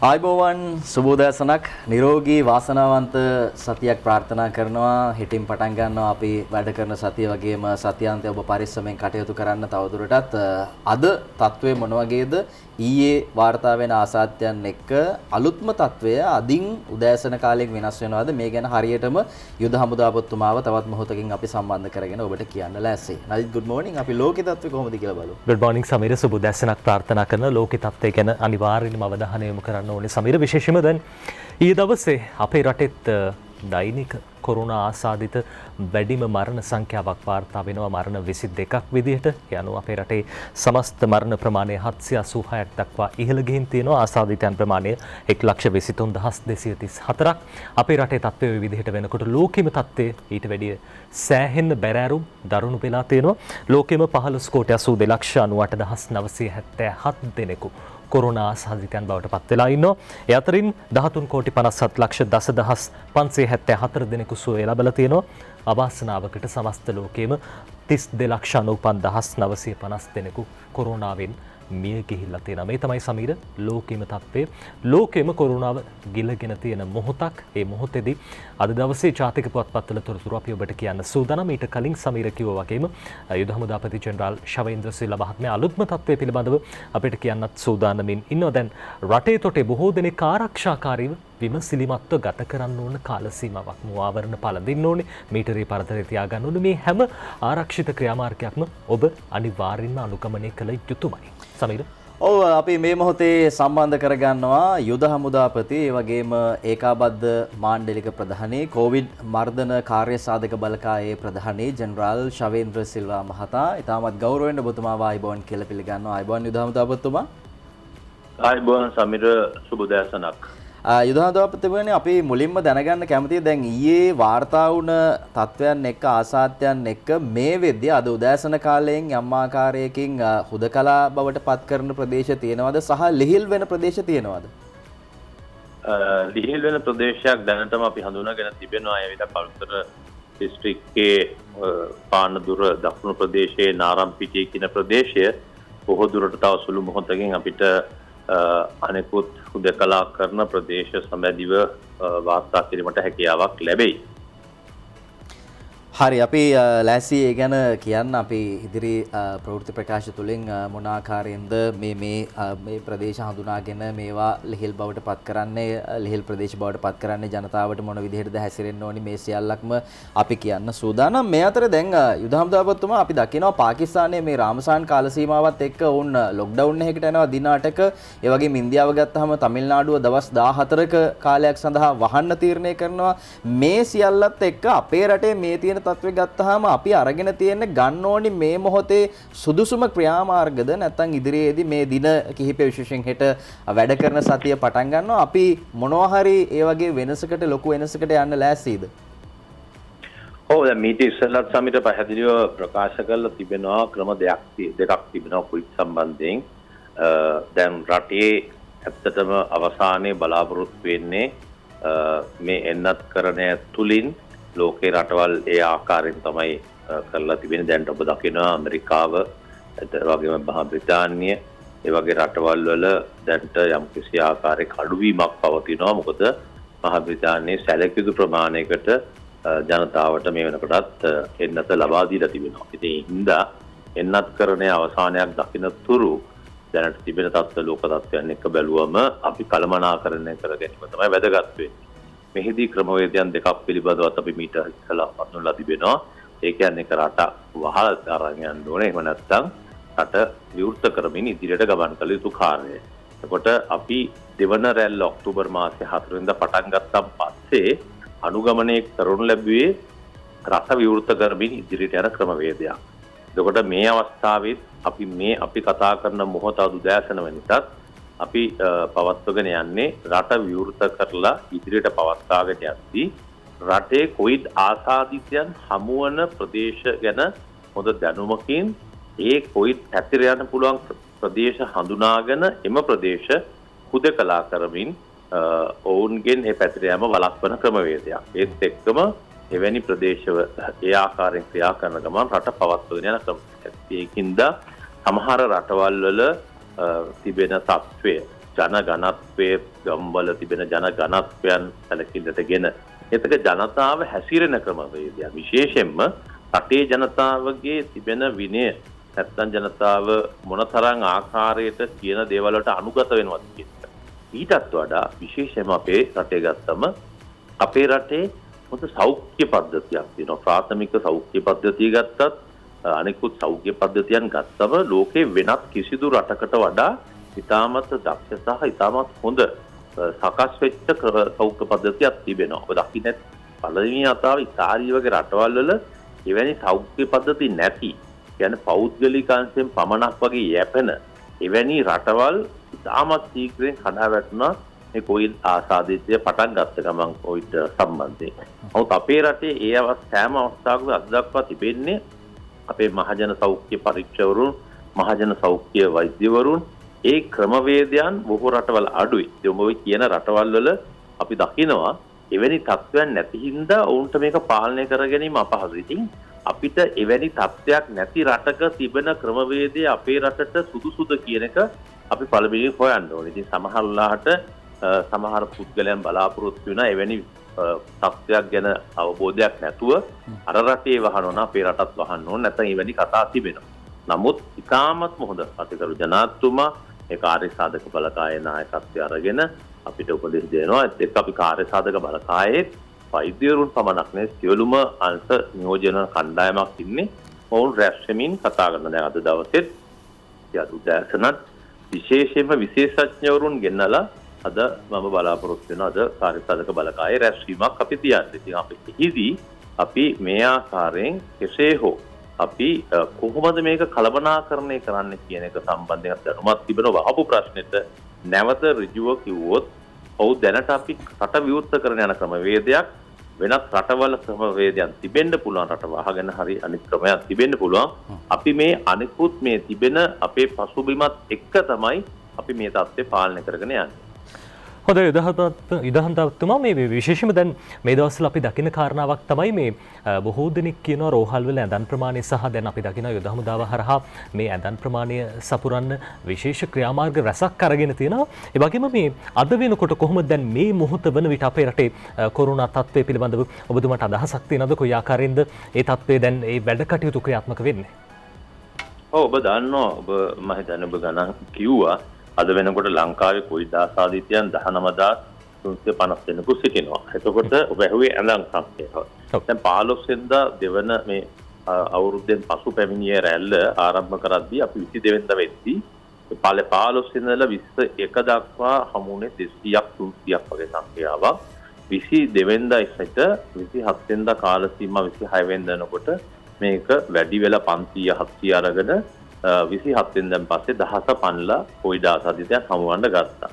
ආයුබෝවන් සුබෝදෑසනක් නිරෝගී වාසනාවන්ත සතියක් ප්‍රාර්ථනා කරනවා. හිටින් පටන් ගන්නවා අපි වැඩ කරන සතිය වගේම සතියාන්තය ඔබ පරිස්සමෙන් කටයුතු කරන්න. තවදුරටත් අද තත්වය මොන වගේද? ඊයේ වාර්තා වෙන ආසාත්‍යයන් එක්ක අලුත්ම තත්වය අදින් උදෑසන කාලෙක වෙනස් වෙනවාද? මේ ගැන හරියටම යුද හමුදාපතිතුමාව තවත් මොහොතකින් අපි සම්බන්ධ කරගෙන ඔබට කියන්න ලෑස්ති. නලිත් good morning. අපි ලෝකේ තත්වය කොහොමද කියලා බලමු. good morning සමීර, සුබෝදෑසනක් ප්‍රාර්ථනා කරන ලෝකේ තත්වය ගැන අනිවාර්යයෙන්ම අවධානය යොමු කරන්න ඕනේ සමීර. විශේෂයෙන්ම දැන් ඊයේ දවසේ අපේ රටෙත් දෛනික කොරෝනා ආසාදිත වැඩිම මරණ සංඛ්‍යාවක් වාර්තා වෙනවා. මරණ 22ක් විදිහට. යනු අපේ රටේ සමස්ත මරණ ප්‍රමාණය 786ක් දක්වා ඉහළ ගිහින් තියෙනවා. ආසාදිතයන් ප්‍රමාණය 1,23,234ක්. අපේ රටේ තත්ත්වය මේ විදිහට වෙනකොට ලෝකෙම තත්ත්වය ඊට වැඩිය සෑහෙන්න බැරෑරුම් දරුණු වෙලා තියෙනවා. ලෝකෙම 15,98,977 දෙනෙකු කොරෝනා ආසාදිතයන් බවට පත් වෙලා ඉන්නවා. ඒ අතරින් 13,57,10,574 දෙනෙකු සුවය ලැබලා තියෙනවා. අවාසනාවකට සමස්ත ලෝකයේම 32,95,950 දෙනෙකු කොරෝනාවෙන් මිය ගිහිල්ලා තියෙනවා. මේ තමයි සමීර ලෝකෙම තත්ත්වය. ලෝකෙම කොරෝනාව ගිලගෙන තියෙන මොහොතක්. ඒ මොහොතේදී අද දවසේ ජාතික පුවත්පත්වල තොරතුරු අපි ඔබට කියන්න සූදානම්. ඊට කලින් සමීර කිව්වා වගේම යුද හමුදාපති ජෙනරාල් ශවේන්ද්‍ර සිල්වා මහත්මයා අලුත්ම තත්ත්වය පිළිබඳව අපිට කියන්නත් සූදානමින් ඉන්නවා. දැන් රටේ තොටේ බොහෝ දෙනෙක් ආරක්ෂාකාරීව විමසිලිමත්ව ගත කරන්න ඕන කාල සීමාවක් මුවාවරණ පළඳින්න ඕනේ. මීටරේ පරතරේ තියාගන්න ඕනේ. මේ හැම ආරක්ෂිත ක්‍රියාමාර්ගයක්ම ඔබ අනිවාර්යෙන්ම අනුගමනය කළ යුතුමයි. සමීර. ඔව් අපි මේ මොහොතේ සම්බන්ධ කරගන්නවා යුද හමුදාපති ඒ වගේම ඒකාබද්ධ මාණ්ඩලික ප්‍රධානී කොවිඩ් මර්ධන කාර්ය සාධක බලකායේ ප්‍රධානී ජෙනරාල් ශවේන්ද්‍ර සිල්වා මහතා. ඉතාමත් ගෞරවයෙන් ඔබතුමාව ආයුබෝවන් කියලා පිළිගන්නවා. ආයුබෝවන් යුද හමුදාපතිතුමා. ආයුබෝවන් සමීර, සුබෝදෑසනක්. යුද හමුදාපතිතුමානි, අපි මුලින්ම දැනගන්න කැමතියි දැන් ඊයේ වාර්තා වුණ තත්වයන් එක්ක ආසාත්‍යයන් එක්ක මේ වෙද්දී අද උදෑසන කාලයෙන් යම් ආකාරයකින් හුදකලා බවට පත් කරන ප්‍රදේශ තියෙනවද සහ ලිහිල් වෙන ප්‍රදේශ තියෙනවද? ලිහිල් වෙන ප්‍රදේශයක් දැනටම අපි හඳුනාගෙන තිබෙනවා. ඒ විදිහට කළුතර දිස්ත්‍රික්කයේ පානදුර දකුණු ප්‍රදේශයේ නාරම්පිටිය කියන ප්‍රදේශය බොහෝ දුරට තව සුළු මොහොතකින් අපිට අනෙකුත් හුදකලා කරන ප්‍රදේශ සම්බන්ධව වාර්තා කිරීමට හැකියාවක් ලැබෙයි. හරි, අපි ලෑස්ති ඒ ගැන කියන්න. අපි ඉදිරි ප්‍රවෘත්ති ප්‍රකාශ තුළින් මොන ආකාරයෙන්ද මේ ප්‍රදේශ හඳුනාගෙන මේවා ලිහිල් බවට පත් කරන්නේ, ලිහිල් ප්‍රදේශ බවට පත් කරන්නේ, ජනතාවට මොන විදිහටද හැසිරෙන්න ඕනි, මේ සියල්ලක්ම අපි කියන්න සූදානම්. මේ අතර දැන් යුද හමුදාපතිතුමා අපි දකිනවා පාකිස්තානයේ මේ රාමසාන් කාල සීමාවත් එක්ක වුන් ලොක්ඩවුන් එකකට යනවා දින 8ක. ඒ වගේම ඉන්දියාව ගත්තාම තමිල්නාඩුව දවස් 14ක කාලයක් සඳහා වහන්න තීරණය කරනවා. මේ සියල්ලත් එක්ක අපේ රටේ මේ තියෙන තත්ත්වය ගත්තාම අපි අරගෙන තියෙන්නේ ගන්න ඕනි මේ මොහොතේ සුදුසුම ක්‍රියාමාර්ගද නැත්නම් ඉදිරියේදී මේ දින කිහිපය විශේෂයෙන් හෙට වැඩ කරන සතිය පටන් ගන්නවා අපි මොනවා හරි ඒ වගේ වෙනසකට ලොකු වෙනසකට යන්න ලෑස්තිද? ඔව්, දැන් මීට ඉස්සෙල්ලත් සමිත පැහැදිලිව ප්‍රකාශ කරලා තිබෙනවා ක්‍රම දෙකක් තිබෙනවා කොවිඩ් සම්බන්ධයෙන්. දැන් රටේ ඇත්තටම අවසානයේ බලාපොරොත්තු වෙන්නේ මේ එන්නත්කරණය තුලින් ලෝකේ රටවල් ඒ ආකාරයෙන් තමයි කරලා තිබෙන්නේ. දැන් ඔබ දකිනවා ඇමරිකාව, ඒ වගේම මහා බ්‍රිතාන්‍ය, ඒ වගේ රටවල් වල දැන්ට යම් කිසි ආකාරයක අඩුවීමක් පවතිනවා. මොකද මහා බ්‍රිතාන්‍යයේ සැලකිය යුතු ප්‍රමාණයකට ජනතාවට මේ වෙනකොටත් එන්නත ලබා දීලා තිබෙනවා. ඉතින් ඒ හින්දා එන්නත්කරණයේ අවසානයක් දකින්න තුරු දැනට තිබෙන තත්ත්ව ලෝක තත්ත්වයන් එක්ක බැලුවම අපි කළමනාකරණය කර ගැනීම තමයි වැදගත් වෙන්නේ. මෙහිදී ක්‍රමවේදයන් දෙකක් පිළිබඳවත් අපි මීට ඉස්සලා හඳුන්වලා තිබෙනවා. ඒ කියන්නේ රට වහල් අරන් යන්න ඕනේ. එහෙම නැත්නම් රට විවෘත කරමින් ඉදිරියට ගමන් කළ යුතු කාර්යය. එතකොට අපි දෙවන රැල්ල ඔක්තෝබර් මාසයේ 4 වෙනිදා පටන් ගත්තාන් පස්සේ අනුගමනය කරනු ලැබුවේ රට විවෘත කරමින් ඉදිරියට යන ක්‍රමවේදයක්. එතකොට මේ අවස්ථාවෙත් අපි කතා කරන මොහොත උදෑසන වෙනසත් අපි පවත්වගෙන යන්නේ රට විවෘත කරලා ඉදිරියට පවත්වාගෙන යද්දී රටේ කොවිඩ් ආසාදිතයන් හමුවන ප්‍රදේශ ගැන හොඳ දැනුමකින් ඒ කොවිඩ් පැතිර යන පුළුවන් ප්‍රදේශ හඳුනාගෙන එම ප්‍රදේශ හුදකලා කරමින් ඔවුන්ගෙන් ඒ පැතිර යාම වළක්වන ක්‍රමවේදයක්. ඒත් එක්කම එවැනි ප්‍රදේශව ඒ ආකාරයෙන් ක්‍රියා කරන ගමන් රට පවත්වගෙන යන ක්‍රමයක්. ඒකින්ද සමහර රටවල් වල තිබෙන තත්ත්වය ජන ගණත්වයේ ගම්වල තිබෙන ජන ගණත්වයන් සැලකිල්ලටගෙන එතක ජනතාව හැසිරෙන ක්‍රමවේදය විශේෂයෙන්ම රටේ ජනතාවගේ තිබෙන විනය නැත්නම් ජනතාව මොනතරම් ආකාරයට කියන දේවල් වලට අනුගත වෙනවද කියන එක. ඊටත් වඩා විශේෂයෙන්ම අපේ රටේ ගත්තම අපේ රටේ මොකද සෞඛ්‍ය පද්ධතියක් තියෙනවා. ප්‍රාථමික සෞඛ්‍ය පද්ධතිය ගත්තත් අනෙකුත් සෞඛ්‍ය පද්ධතියන් ගත්තම ලෝකේ වෙනත් කිසිදු රටකට වඩා ඉතාමත් දක්ෂ සහ ඉතාමත් හොඳ සකස් වෙච්ච සෞඛ්‍ය පද්ධතියක් තිබෙනවා. ඔබ දකින්නේ පළවෙනි අතාව ඉතාලිය වගේ රටවල් වල එවැනි සෞඛ්‍ය පද්ධති නැති කියන්නේ පෞද්ගලික අංශයෙන් පමණක් වගේ යැපෙන එවැනි රටවල් ඉතාමත් ශීඝ්‍රයෙන් කඩා වැටුණා මේ කොවිඩ් ආසාදිතය පටන් ගත්ත ගමන් කොවිඩ් සම්බන්ධයෙන්. නමුත් අපේ රටේ ඒ සෑම අවස්ථාවකම අද දක්වා තිබෙන්නේ අපේ මහජන සෞඛ්‍ය පරීක්ෂකවරුන් මහජන සෞඛ්‍ය වෛද්‍යවරුන් ඒ ක්‍රමවේදයන් බොහෝ රටවල් අඩුයි. ඒ ඔබ කියන රටවල් වල අපි දකිනවා එවැනි තත්ත්වයන් නැති හින්දා ඔවුන්ට මේක පාලනය කර ගැනීම අපහසුයි. ඉතින් අපිට එවැනි තත්ත්වයක් නැති රටක තිබෙන ක්‍රමවේදය අපේ රටට සුදුසුද කියන එක අපි පළමුවෙන් හොයන්න ඕනේ. ඉතින් සමහරලාට සමහර පුද්ගලයන් බලාපොරොත්තු වෙන එවැනි තත්ත්වයක් ගැන අවබෝධයක් නැතුව අර රටේ වහනවා අපේ රටත් වහන්න ඕන නැත්නම් එවැනි කතා තිබෙනවා. නමුත් ඉතාමත්ම හොඳ අතිගරු ජනාධිපතිතුමා ඒ කාර්ය සාධක බලකායේ නායකත්වය අරගෙන අපිට උපදෙස් දෙනවා. ඒත් එක්ක අපි කාර්ය සාධක බලකායේ වෛද්‍යවරුන් පමණක් නෙවෙයි සියලුම අංශ නියෝජන කණ්ඩායමක් ඉන්නේ. ඔවුන් රැස් වෙමින් කතා කරන දැන් අද දවසෙත් යදුදැසනත් විශේෂයෙන්ම විශේෂඥවරුන් ගෙන්නලා අද මම බලාපොරොත්තු වෙන අද කාර්ය සාධක බලකායේ රැස්වීමක් අපි තියන්නේ. ඉතින් අපි එහිදී අපි මේ ආකාරයෙන් කෙසේ හෝ අපි කොහොමද මේක කළමනාකරණය කරන්න කියන එක සම්බන්ධයෙන් දැනුමක් තිබෙන වහපු ප්‍රශ්නෙට නැවත ඍජුව කිව්වොත් ඔව් දැනට අපි රට විවෘත කරන යන ක්‍රමවේදයක් වෙනත් රටවල ක්‍රමවේදයන් තිබෙන්න පුළුවන් රට වහගෙන හරි අනිත් ක්‍රමයක් තිබෙන්න පුළුවන්. අපි මේ අනිකුත් මේ තිබෙන අපේ පසුබිමත් එක්ක තමයි අපි මේ தත්ත්වය පාලනය කරගෙන යන්නේ. හොඳ ඉදහන්තතුමා මේ විශේෂම දැන් මේ දවස්වල අපි දකින කාරණාවක් තමයි මේ බොහෝ දෙනෙක් කියනවා රෝහල් වල ඇඳන් ප්‍රමාණය සහ දැන් අපි දකින යුද හමුදාව හරහා මේ ඇඳන් ප්‍රමාණය සපුරන්න විශේෂ ක්‍රියාමාර්ග රැසක් අරගෙන තියෙනවා. ඒ වගේම මේ අද වෙනකොට කොහොමද දැන් මේ මොහොත වන විට අපේ රටේ කොරෝනා තත්ත්වය පිළිබඳව ඔබතුමාට අදහසක් තියෙනවද? කොයි ආකාරයෙන්ද ඒ තත්ත්වය දැන් ඒ වැඩ කටයුතු ක්‍රියාත්මක වෙන්නේ? ඔබ දන්නවා ඔබ මම හිතන්නේ ඔබ ගණන් කිව්වා අද වෙනකොට ලංකාවේ කොවිඩ් ආසාදිතයන් 19350 දෙනෙකු සිටිනවා. එතකොට ඔබ ඇහුවේ ඇඳන් සංඛ්‍යාව. දැන් 15 වෙනිදා දෙවන මේ අවුරුද්දෙන් පසු පැමිණිය රැල්ල ආරම්භ කරද්දී අපි 22 වෙනිදා වෙද්දී 15 වෙනිදා 21 දක්වා හමුුනේ 200ක් 300ක් වගේ සංඛ්‍යාවක්. 22 වෙනිදා ඉස්සෙට 27 වෙනිදා කාල සීමා 26 වෙනිදා යනකොට මේක වැඩි වෙලා 500 700 අරගෙන 27 වෙනිදාන් පස්සේ දහස පන්ලා කොවිඩ් ආසාදිතයන් හමුවන්න ගත්තා.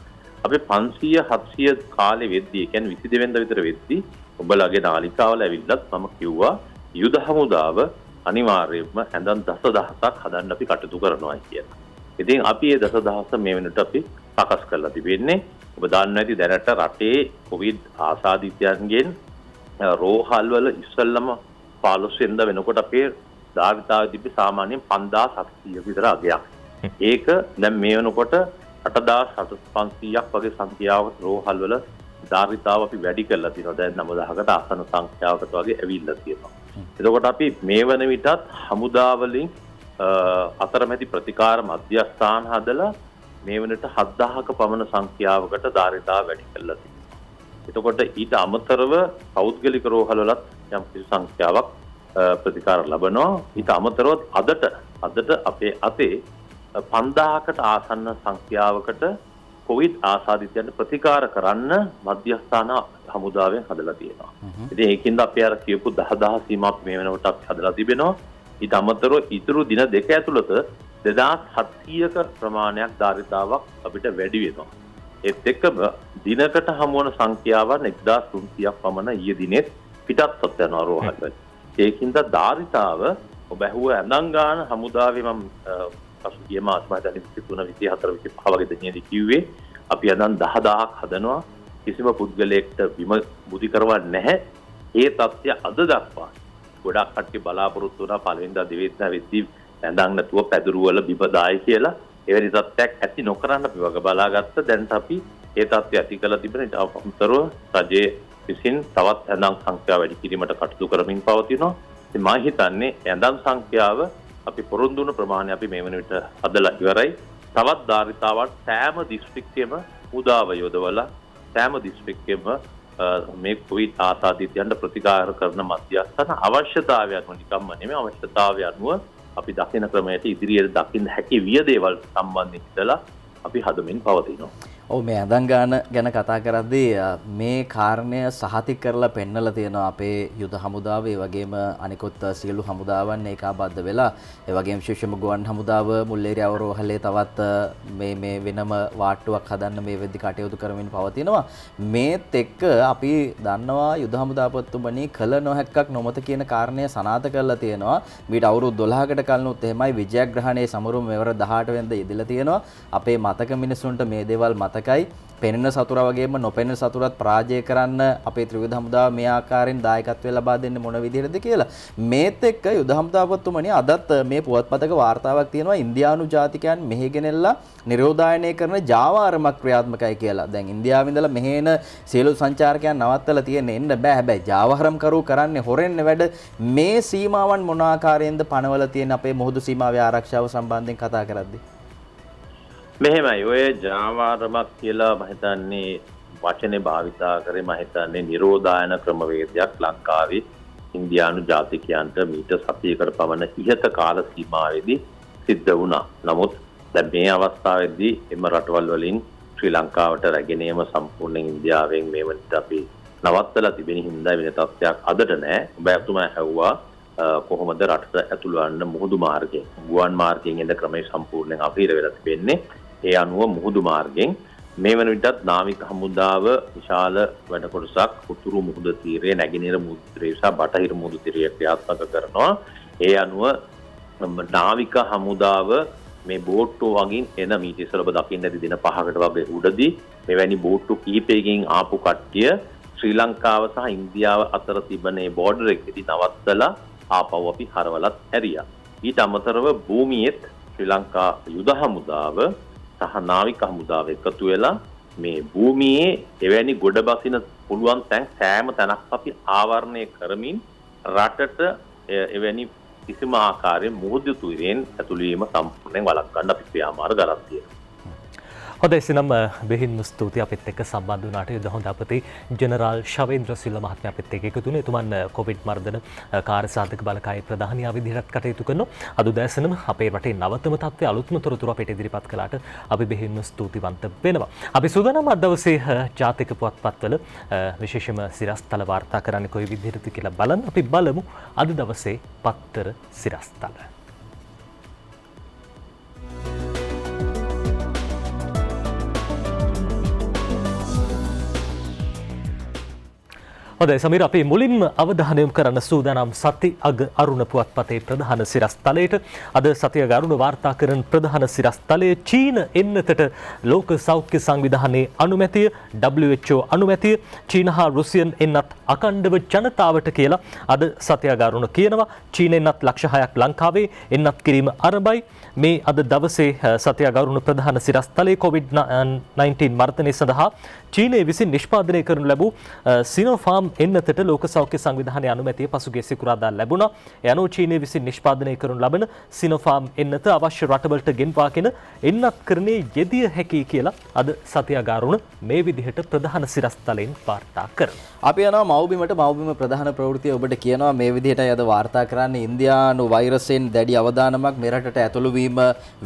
අපි 500 700 කාලේ වෙද්දී ඒ කියන්නේ 22 වෙනිදා විතර වෙද්දී ඔබලගේ නාලිකාවල ඇවිල්ලත් මම කිව්වා යුද හමුදාව අනිවාර්යයෙන්ම ඇඳන් දසදහසක් හදන්න අපි කටයුතු කරනවා කියලා. ඉතින් අපි මේ දසදහස මේ වෙනට අපි සකස් කරලා තිබෙන්නේ. ඔබ දන්නවා ඇති දැනට රටේ කොවිඩ් ආසාදිතයන්ගෙන් රෝහල් වල ඉස්සල්ලාම 15 වෙනිදා වෙනකොට අපේ ධාරිතාව තිබි සාමාන්‍යයෙන් 5700 විතර අගයක්. ඒක දැන් මේ වෙනකොට 8500ක් වගේ සංඛ්‍යාවක රෝහල් වල ධාරිතාව අපි වැඩි කරලා තියෙනවා. දැන් 9000කට ආසන්න සංඛ්‍යාවකට වගේ ඇවිල්ලා තියෙනවා. එතකොට අපි මේ වන විටත් හමුදා වලින් අතරමැදි ප්‍රතිකාර මධ්‍යස්ථාන හදලා මේ වෙනට 7000ක පමණ සංඛ්‍යාවකට ධාරිතාව වැඩි කරලා තියෙනවා. එතකොට ඊට අමතරව පෞද්ගලික රෝහල් වලත් යම් කිසි සංඛ්‍යාවක් ප්‍රතිකාර ලබනවා. ඊට අමතරව අදට අපේ අතේ 5000කට ආසන්න සංඛ්‍යාවකට කොවිඩ් ආසාදිතයන්ට ප්‍රතිකාර කරන්න මධ්‍යස්ථාන හමුදාවෙන් හදලා තියෙනවා. ඉතින් ඒකින්ද අපි අර කියපු 10000 සීමාව මේ වෙනකොට අපි හදලා තිබෙනවා. ඊට අමතරව ඉතුරු දින දෙක ඇතුළත 2700ක ප්‍රමාණයක් ධාරිතාවක් අපිට වැඩි වෙනවා. ඒත් එක්කම දිනකට හමු වන සංඛ්‍යාවන් 1300ක් පමණ ඊයේ දිනෙත් පිටත්වත් යනවා රෝහල් වල. ඒකින්ද ධාරිතාව ඔබ ඇහුව ඇඳන් ගන්න හමුදාවේ මම පසුගිය මාස මහිතන්නේ 23 24 25 වගේ දිනේදී කිව්වේ අපි ඇඳන් 10000ක් හදනවා. කිසිම පුද්ගලයෙක්ට බිම බුදි කරවන්නේ නැහැ. ඒ තත්ත්වය අද දක්වා ගොඩක් කට්ටිය බලාපොරොත්තු වුණා පළවෙනිදා දෙවෙනිදා වෙද්දී ඇඳන් නැතුව පැදුරු වල බිම දායි කියලා. එවැනි තත්ත්වයක් ඇති නොකරන්න අපි වග බලාගත්ත. දැන් අපි ඒ තත්ත්වය ඇති කළ තිබෙන ඊට අමතරව රජයේ විසින් තවත් ඇඳම් සංඛ්‍යාව වැඩි කිරීමට කටයුතු කරමින් පවතිනවා. ඉතින් මම හිතන්නේ ඇඳම් සංඛ්‍යාව අපි පොරොන්දු වුණු ප්‍රමාණය අපි මේ වන විට හදලා ඉවරයි. තවත් ධාරිතාවක් සෑම දිස්ත්‍රික්කෙම උදාව යොදවලා සෑම දිස්ත්‍රික්කෙම මේ කොවිඩ් ආසාදිතයන්ට ප්‍රතිකාර කරන මධ්‍යස්ථාන අවශ්‍යතාවය අනුව නිකම්ම නෙමෙයි අවශ්‍යතාවය අනුව අපි දකින ක්‍රමයට ඉදිරියට දකින්න හැකි වියදේවල් සම්බන්ධයෙන් ඉඳලා අපි හදමින් පවතිනවා. ඔව් මේ ඇඳන් ගාන ගැන කතා කරද්දී මේ කාරණය සහතික කරලා පෙන්නලා තියෙනවා අපේ යුද හමුදාව ඒ වගේම අනිකුත් සියලු හමුදාවන් ඒකාබද්ධ වෙලා ඒ වගේම විශේෂම ගුවන් හමුදාව මුල්ලේරිය අවරෝහලේ තවත් මේ වෙනම වාට්ටුවක් හදන්න මේ වෙද්දි කටයුතු කරමින් පවතිනවා. මේත් එක්ක අපි දන්නවා යුද හමුදාපතිතුමනි කළ නොහැක්කක් නොමත කියන කාරණය සනාථ කරලා තියෙනවා. මීට අවුරුදු 12කට කලිනුත් එහෙමයි විජයග්‍රහණයේ සමරුම මෙවර 18 වෙනිදා යෙදලා තියෙනවා. අපේ මතක මිනිසුන්ට මේ දේවල් මතකයි. පෙනෙන සතුරා වගේම නොපෙනෙන සතුරත් පරාජය කරන්න අපේ ත්‍රිවිධ හමුදාව මේ ආකාරයෙන් දායකත්වය ලබා දෙන්නේ මොන විදිහටද කියලා. මේත් එක්ක යුද හමුදාපතිතුමනි අදත් මේ පුවත්පතක වාර්තාවක් තියෙනවා ඉන්දියානු ජාතිකයන් මෙහි ගෙනෙල්ලා නිරෝධායනය කරන ජාවා ආරමක් ක්‍රියාත්මකයි කියලා. දැන් ඉන්දියාවේ ඉඳලා මෙහෙන සියලු සංචාරකයන් නවත්තලා තියෙන්නේ එන්න බෑ. හැබැයි ජාවා ආරම්කරු කරන්නේ හොරෙන්න වැඩ. මේ සීමාවන් මොන ආකාරයෙන්ද පනවලා තියෙන අපේ මුහුදු සීමාවේ ආරක්ෂාව සම්බන්ධයෙන් කතා කරද්දී මෙහෙමයි ඔය ජාවාරමක් කියලා මම හිතන්නේ වචනේ භාවිතා කරේ මම හිතන්නේ නිරෝධායන ක්‍රමවේදයක් ලංකාවේ ඉන්දියානු ජාතිකයන්ට මීට සතියකට පමණ ඉහත කාල සීමාවෙදී සිද්ධ වුණා. නමුත් දැන් මේ අවස්ථාවේදී එම රටවල් වලින් ශ්‍රී ලංකාවට රැගෙන ඒම සම්පූර්ණයෙන් ඉන්දියාවෙන් මේ වෙනට අපි නවත්තලා තිබෙන හින්දා වෙන තත්ත්වයක් අදට නැහැ. ඔබ අතුමා ඇහුවා කොහොමද රටට ඇතුළු වන්න මුහුදු මාර්ගයෙන් ගුවන් මාර්ගයෙන් එන ක්‍රමය සම්පූර්ණයෙන් අපිර වෙලා තිබෙන්නේ. ඒ අනුව මුහුදු මාර්ගයෙන් මේ වන විටත් නාවික හමුදාව විශාල වැඩ කොටසක් උතුරු මුහුද තීරයේ නැගෙනහිර මුහුදු තීරය සහ බටහිර මුහුදු තීරය ක්‍රියාත්මක කරනවා. ඒ අනුව නාවික හමුදාව මේ බෝට්ටු වගින් එන මීට ඉස්සෙල්ලා ඔබ දකින්න ඇති දින 5කට වගේ උඩදී මෙවැනි බෝට්ටු කිහිපයකින් ආපු කට්ටිය ශ්‍රී ලංකාව සහ ඉන්දියාව අතර තිබෙන බෝඩර් එකේදී නවත්තලා ආපහු අපි හරවලත් ඇරියා. ඊට අමතරව භූමියේත් ශ්‍රී ලංකා යුද හමුදාව සහ නාවික හමුදාව එකතු වෙලා මේ භූමියේ එවැනි ගොඩ බසින පුළුවන් තැන් සෑම තැනක් අපි ආවරණය කරමින් රටට එවැනි කිසිම ආකාරයෙන් මුහුදු තුරියෙන් ඇතුළු වීම සම්පූර්ණයෙන් වළක්වන්න අපි ක්‍රියාමාර්ග ගලක් තියෙනවා. හොඳයි එසේනම් බෙහෙන්ම ස්තුතියි අපිත් එක්ක සම්බන්ධ වුණාට යුද හමුදාපති ජෙනරාල් ශවේන්ද්‍ර සිල්වා මහත්මයා අපිත් එක්ක එකතු වුණේ. එතුමන් කොවිඩ් මර්ධන කාර්යසාධක බලකායේ ප්‍රධානියා විදිහට කටයුතු කරනවා. අද උදෑසනම අපේ රටේ නවතම තත්ත්වයේ අලුත්ම තොරතුරු අපිට ඉදිරිපත් කළාට අපි බෙහෙන්ම ස්තුතිවන්ත වෙනවා. අපි සූදානම් අද දවසේ ජාතික පුවත්පත්වල විශේෂම සිරස්තල වාර්තා කරන්නේ කොයි විදිහටද කියලා බලන්න. අපි බලමු අද දවසේ පත්තර සිරස්තල. හොඳයි සමීර අපි මුලින්ම අවධානය යොමු කරන්න සූදානම් සති අග අරුණ පුවත්පතේ ප්‍රධාන සිරස්තලයට. අද සති අග අරුණ වාර්තා කරන ප්‍රධාන සිරස්තලයේ චීන එන්නතට ලෝක සෞඛ්‍ය සංවිධානයේ අනුමැතිය WHO අනුමැතිය චීන හා රුසියන් එන්නත් අකණ්ඩව ජනතාවට කියලා අද සති අග අරුණ කියනවා. චීන එන්නත් ලක්ෂ 6ක් ලංකාවේ එන්නත් කිරීම ආරම්භයි. මේ අද දවසේ සති අග අරුණ ප්‍රධාන සිරස්තලයේ COVID-19 මර්ධනය සඳහා චීනයේ විසින් නිෂ්පාදනය කරනු ලැබූ සිනෝෆාම් එන්නතට ලෝක සෞඛ්‍ය සංවිධානයේ අනුමැතිය පසුගිය සිකුරාදා ලැබුණා. ඒ අනුව චීනය විසින් නිෂ්පාදනය කරනු ලබන සිනෝෆාම් එන්නත අවශ්‍ය රටවලට ගෙන්වාගෙන එන්නත් කරන්නේ යෙදිය හැකි කියලා අද සති අග අරුණ මේ විදිහට ප්‍රධාන සිරස්තලෙන් වාර්තා කරනවා. අපි යනවා මව්බිමට. මව්බිම ප්‍රධාන ප්‍රවෘත්තිය ඔබට කියනවා මේ විදිහටයි අද වාර්තා කරන්නේ. ඉන්දියානු වෛරසයෙන් දැඩි අවදානමක් මෙරටට ඇතුළු වීම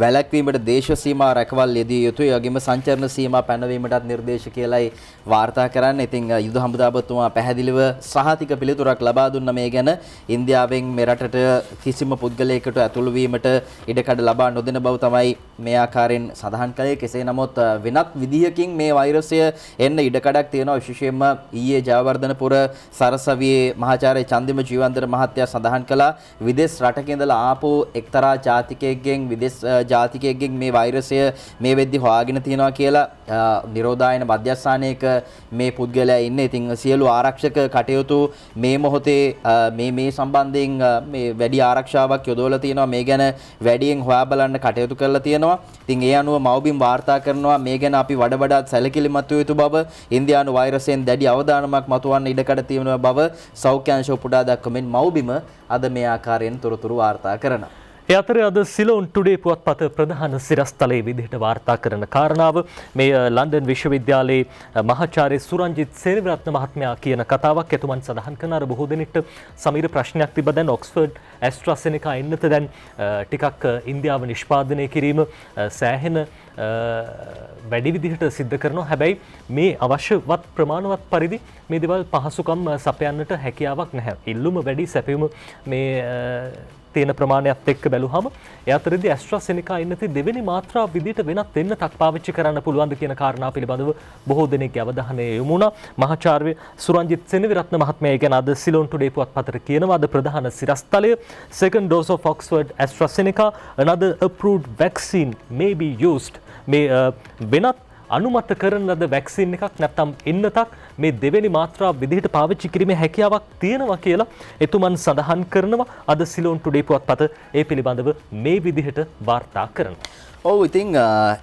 වැළැක්වීමට දේශ සීමා රැකවල් යෙදිය යුතුයි. ඒ වගේම සංචරණ සීමා පැනවීමටත් නිර්දේශ කියලායි වාර්තා කරන්නේ. ඉතින් යුද හමුදාපතිතුමා පැහැදිලිව සහතික පිළිතුරක් ලබා දුන්න මේ ගැන. ඉන්දියාවෙන් මෙරටට කිසිම පුද්ගලයෙකුට ඇතුළු වීමට ඉඩකඩ ලබා නොදෙන බව තමයි මේ ආකාරයෙන් සඳහන් කළේ. කෙසේ නමුත් වෙනත් වෙනත් විදිහකින් මේ වෛරසය එන්න ඉඩකඩක් තියෙනවා. විශේෂයෙන්ම ඊයේ ජයවර්ධනපුර සරසවියේ මහාචාර්ය චන්දිම ජීවන්තර මහත්තයා සඳහන් කළා විදේශ රටක ඉඳලා ආපු එක්තරා ජාතිකයෙක්ගෙන් විදේශ ජාතිකයෙක්ගෙන් මේ වෛරසය මේ වෙද්දි හොයාගෙන තියෙනවා කියලා. නිරෝධායන මධ්‍යස්ථානයක මේ පුද්ගලයා ඉන්නේ. ඉතින් සියලු ආරක්ෂක කටයුතු මේ මොහොතේ මේ සම්බන්ධයෙන් මේ වැඩි ආරක්ෂාවක් යොදවලා තියෙනවා. මේ ගැන වැඩියෙන් හොයා බලන්න කටයුතු කරලා තියෙනවා. ඉතින් ඒ අනුව මව්බිම් වාර්තා කරනවා මේ ගැන අපි වඩාත් සැලකිලිමත් යුතු බව, ඉන්දියානු වෛරසයෙන් දැඩි අවධානමක් මතුවන්න ඉඩකඩ තියෙන බව සෞඛ්‍ය අංශ උපුටා දක්වමින් මව්බිම අද මේ ආකාරයෙන් තොරතුරු වාර්තා කරනවා. ඒ අතර අද සිලෝන් ටුඩේ පුවත්පත ප්‍රධාන සිරස්තලයේ විදිහට වාර්තා කරන කාරණාව මේ ලන්ඩන් විශ්වවිද්‍යාලයේ මහාචාර්ය සුරංජිත් සේනවිරත්න මහත්මයා කියන කතාවක්. එතුමන් සඳහන් කරන අර බොහෝ දෙනෙක්ට සමීර ප්‍රශ්නයක් තිබ්බ දැන් ඔක්ස්ෆර්ඩ් ඇස්ට්‍රාසෙනිකා එන්නත දැන් ටිකක් ඉන්දියාව නිෂ්පාදනය කිරීම සෑහෙන වැඩි විදිහට සිද්ධ කරනවා. හැබැයි මේ අවශ්‍යවත් ප්‍රමාණවත් පරිදි මේ දේවල් පහසුකම් සපයන්නට හැකියාවක් නැහැ. ඉල්ලුම වැඩි, සැපයුම මේ තියෙන ප්‍රමාණයත් එක්ක බැලුවහම ඒ අතරදී ඇස්ට්‍රාසෙනිකා ඉන්නති දෙවෙනි මාත්‍රා විදිහට වෙනත් වෙන්නතක් පාවිච්චි කරන්න පුළුවන්ද කියන කාරණා පිළිබඳව බොහෝ දෙනෙක්ගේ අවධානය යොමු වුණා. මහාචාර්ය සුරංජිත් සෙනවිරත්න මහත්මයා ගැන අද සිලෝන් ටුඩේ පුවත්පතට කියනවා අද ප්‍රධාන සිරස්තලය second dose of Oxford AstraZeneca another approved vaccine may be used. මේ වෙනත් අනුමත කරන ලද වැක්සින් එකක් නැත්නම් එන්නතක් මේ දෙවෙනි මාත්‍රා විදිහට පාවිච්චි කිරීමේ හැකියාවක් තියෙනවා කියලා එතුමන් සඳහන් කරනවා. අද සිලෝන් ටුඩේ පුවත්පත ඒ පිළිබඳව මේ විදිහට වාර්තා කරනවා. ඔව් ඉතින්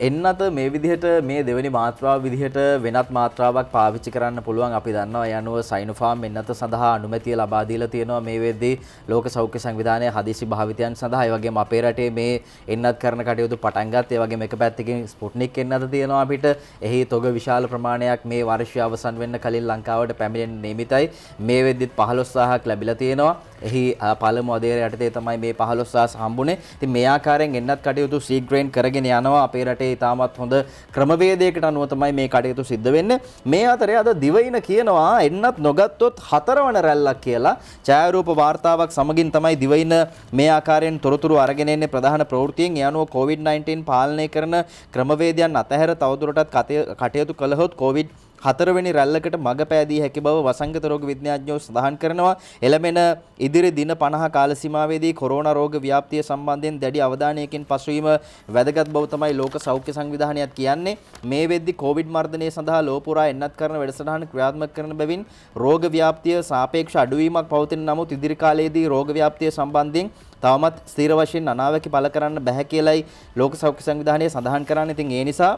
එන්නත මේ විදිහට මේ දෙවෙනි මාත්‍රාව විදිහට වෙනත් මාත්‍රාවක් පාවිච්චි කරන්න පුළුවන්. අපි දන්නවා ඒ අනුව සයිනෝෆාම් එන්නත සඳහා අනුමැතිය ලබා දීලා තියෙනවා මේ වෙද්දී ලෝක සෞඛ්‍ය සංවිධානයේ හදිසි භාවිතයන් සඳහා. ඒ වගේම අපේ රටේ මේ එන්නත් කරන කටයුතු පටන් ගත්තා. ඒ වගේම එක පැත්තකින් ස්පුට්නික් එන්නත තියෙනවා අපිට. එහි තොග විශාල ප්‍රමාණයක් මේ වර්ෂය අවසන් වෙන්න කලින් ලංකාවට පැමිණෙන්න නියමිතයි. මේ වෙද්දිත් 15000ක් ලැබිලා තියෙනවා. එහි පළමු අධීරය යටතේ තමයි මේ 15000 හම්බුනේ. ඉතින් මේ ආකාරයෙන් එන්නත් කටයුතු ශීඝ්‍රයෙන් කරගෙන යනවා. අපේ රටේ ඉතාමත් හොඳ ක්‍රමවේදයකට අනුව තමයි මේ කටයුතු සිද්ධ වෙන්නේ. මේ අතරේ අද දිවයින කියනවා එන්නත් නොගත්තොත් 4 වන රැල්ලක් කියලා. ඡායාරූප වාර්තාවක් සමගින් තමයි දිවයින මේ ආකාරයෙන් තොරතුරු අරගෙන එන්නේ ප්‍රධාන ප්‍රවෘත්තියෙන්. ඒ අනුව COVID-19 පාලනය කරන ක්‍රමවේදයන් අතහැර තවදුරටත් කටයුතු කළහොත් COVID 4 වෙනි රැල්ලකට මඟ පෑදී හැකි බව වසංගත රෝග විද්‍යාඥයෝ සඳහන් කරනවා. එළමෙන ඉදිරි දින 50 කාල සීමාවේදී කොරෝනා රෝග ව්‍යාප්තිය සම්බන්ධයෙන් දැඩි අවධානයකින් පසුවීම වැදගත් බව තමයි ලෝක සෞඛ්‍ය සංවිධානයත් කියන්නේ. මේ වෙද්දී කොවිඩ් මර්ධනය සඳහා ලෝපුරා එන්නත් කරන වැඩසටහන ක්‍රියාත්මක කරන බැවින් රෝග ව්‍යාප්තිය සාපේක්ෂ අඩුවීමක් පවතින නමුත් ඉදිරි කාලයේදී රෝග ව්‍යාප්තිය සම්බන්ධයෙන් තවමත් ස්ථිර වශයෙන් අනාවැකි පළ කරන්න බැහැ කියලයි ලෝක සෞඛ්‍ය සංවිධානය සඳහන් කරන්නේ. ඉතින් ඒ නිසා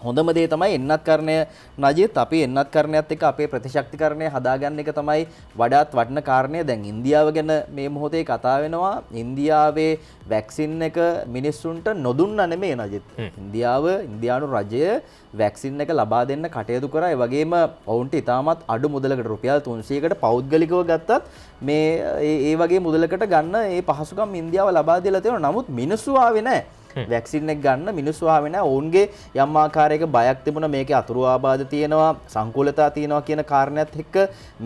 හොඳම දේ තමයි එන්නත් කරණය නජිත් අපි එන්නත් කරණයත් එක්ක අපේ ප්‍රතිශක්තිකරණය හදාගන්න එක තමයි වඩාත් වටින කාරණය. දැන් ඉන්දියාව ගැන මේ මොහොතේ කතා වෙනවා. ඉන්දියාවේ වැක්සින් එක මිනිස්සුන්ට නොදුන්න නෙමෙයි නජිත්. ඉන්දියානු රජය වැක්සින් එක ලබා දෙන්න කටයුතු කරා. ඒ වගේම ඔවුන්ට ඉතාමත් අඩු මුදලකට රුපියල් 300කට පෞද්ගලිකව ගත්තත් මේ ඒ වගේ මුදලකට ගන්න ඒ පහසුකම් ඉන්දියාව ලබා දීලා තියෙනවා. නමුත් මිනිස්සු ආවේ නැහැ. වැක්සින් එක ගන්න මිනිස්සු ආවේ නැහැ. ඔවුන්ගේ යම් ආකාරයක බයක් තිබුණා මේකේ අතුරු ආබාධ තියෙනවා, සංකූලතා තියෙනවා කියන කාරණාත් එක්ක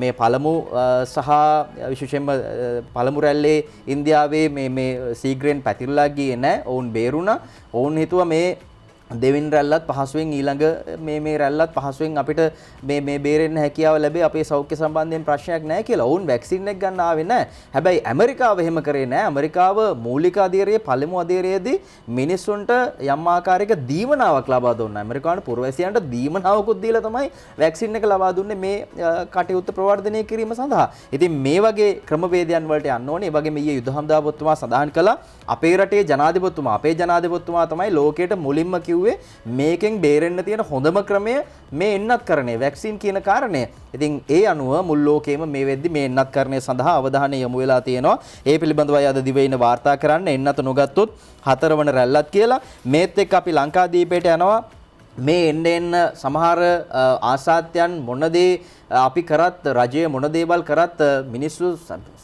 මේ පළමු සහ විශේෂයෙන්ම පළමු රැල්ලේ ඉන්දියාවේ මේ සීග්‍රෙන් පැතිරලා ගියේ නැහැ. ඔවුන් බේරුණා. ඔවුන් හිතුවා මේ දෙවින් රැල්ලත් පහසුවෙන් ඊළඟ මේ රැල්ලත් පහසුවෙන් අපිට මේ බේරෙන්න හැකියාව ලැබේ. අපේ සෞඛ්‍ය සම්බන්ධයෙන් ප්‍රශ්නයක් නැහැ කියලා. ඔවුන් වැක්සින් එක ගන්න ආවේ නැහැ. හැබැයි ඇමරිකාව එහෙම කරේ නැහැ. ඇමරිකාව මූලික අධීරයේ පළමු අධීරයේදී මිනිස්සුන්ට යම් ආකාරයක දීවනාවක් ලබා දුන්නා. ඇමරිකානු පුරවැසියන්ට දීවනාවකුත් දීලා තමයි වැක්සින් එක ලබා දුන්නේ මේ කටයුත්ත ප්‍රවර්ධනය කිරීම සඳහා. ඉතින් මේ වගේ ක්‍රමවේදයන් වලට යන්න ඕනේ. ඒ වගේම ඊයේ යුද හමුදාපතිතුමා සඳහන් කළා අපේ රටේ ජනාධිපතිතුමා තමයි ලෝකයට මුලින්ම මේකෙන් බේරෙන්න තියෙන හොඳම ක්‍රමය මේ එන්නත් කරණය වැක්සින් කියන කාරණය. ඉතින් ඒ අනුව මුල් ලෝකෙම මේ වෙද්දි මේ එන්නත් කරණය සඳහා අවධානය යොමු වෙලා තියෙනවා. ඒ පිළිබඳවයි අද දිවයින වාර්තා කරන්න එන්නත නොගත්තොත් 4 වන රැල්ලත් කියලා. මේත් එක්ක අපි ලංකාදීපයට යනවා. මේ එන්න සමහර ආසාත්‍යයන් මොන දේ අපි කරත් රජය මොන දේවල් කරත් මිනිස්සු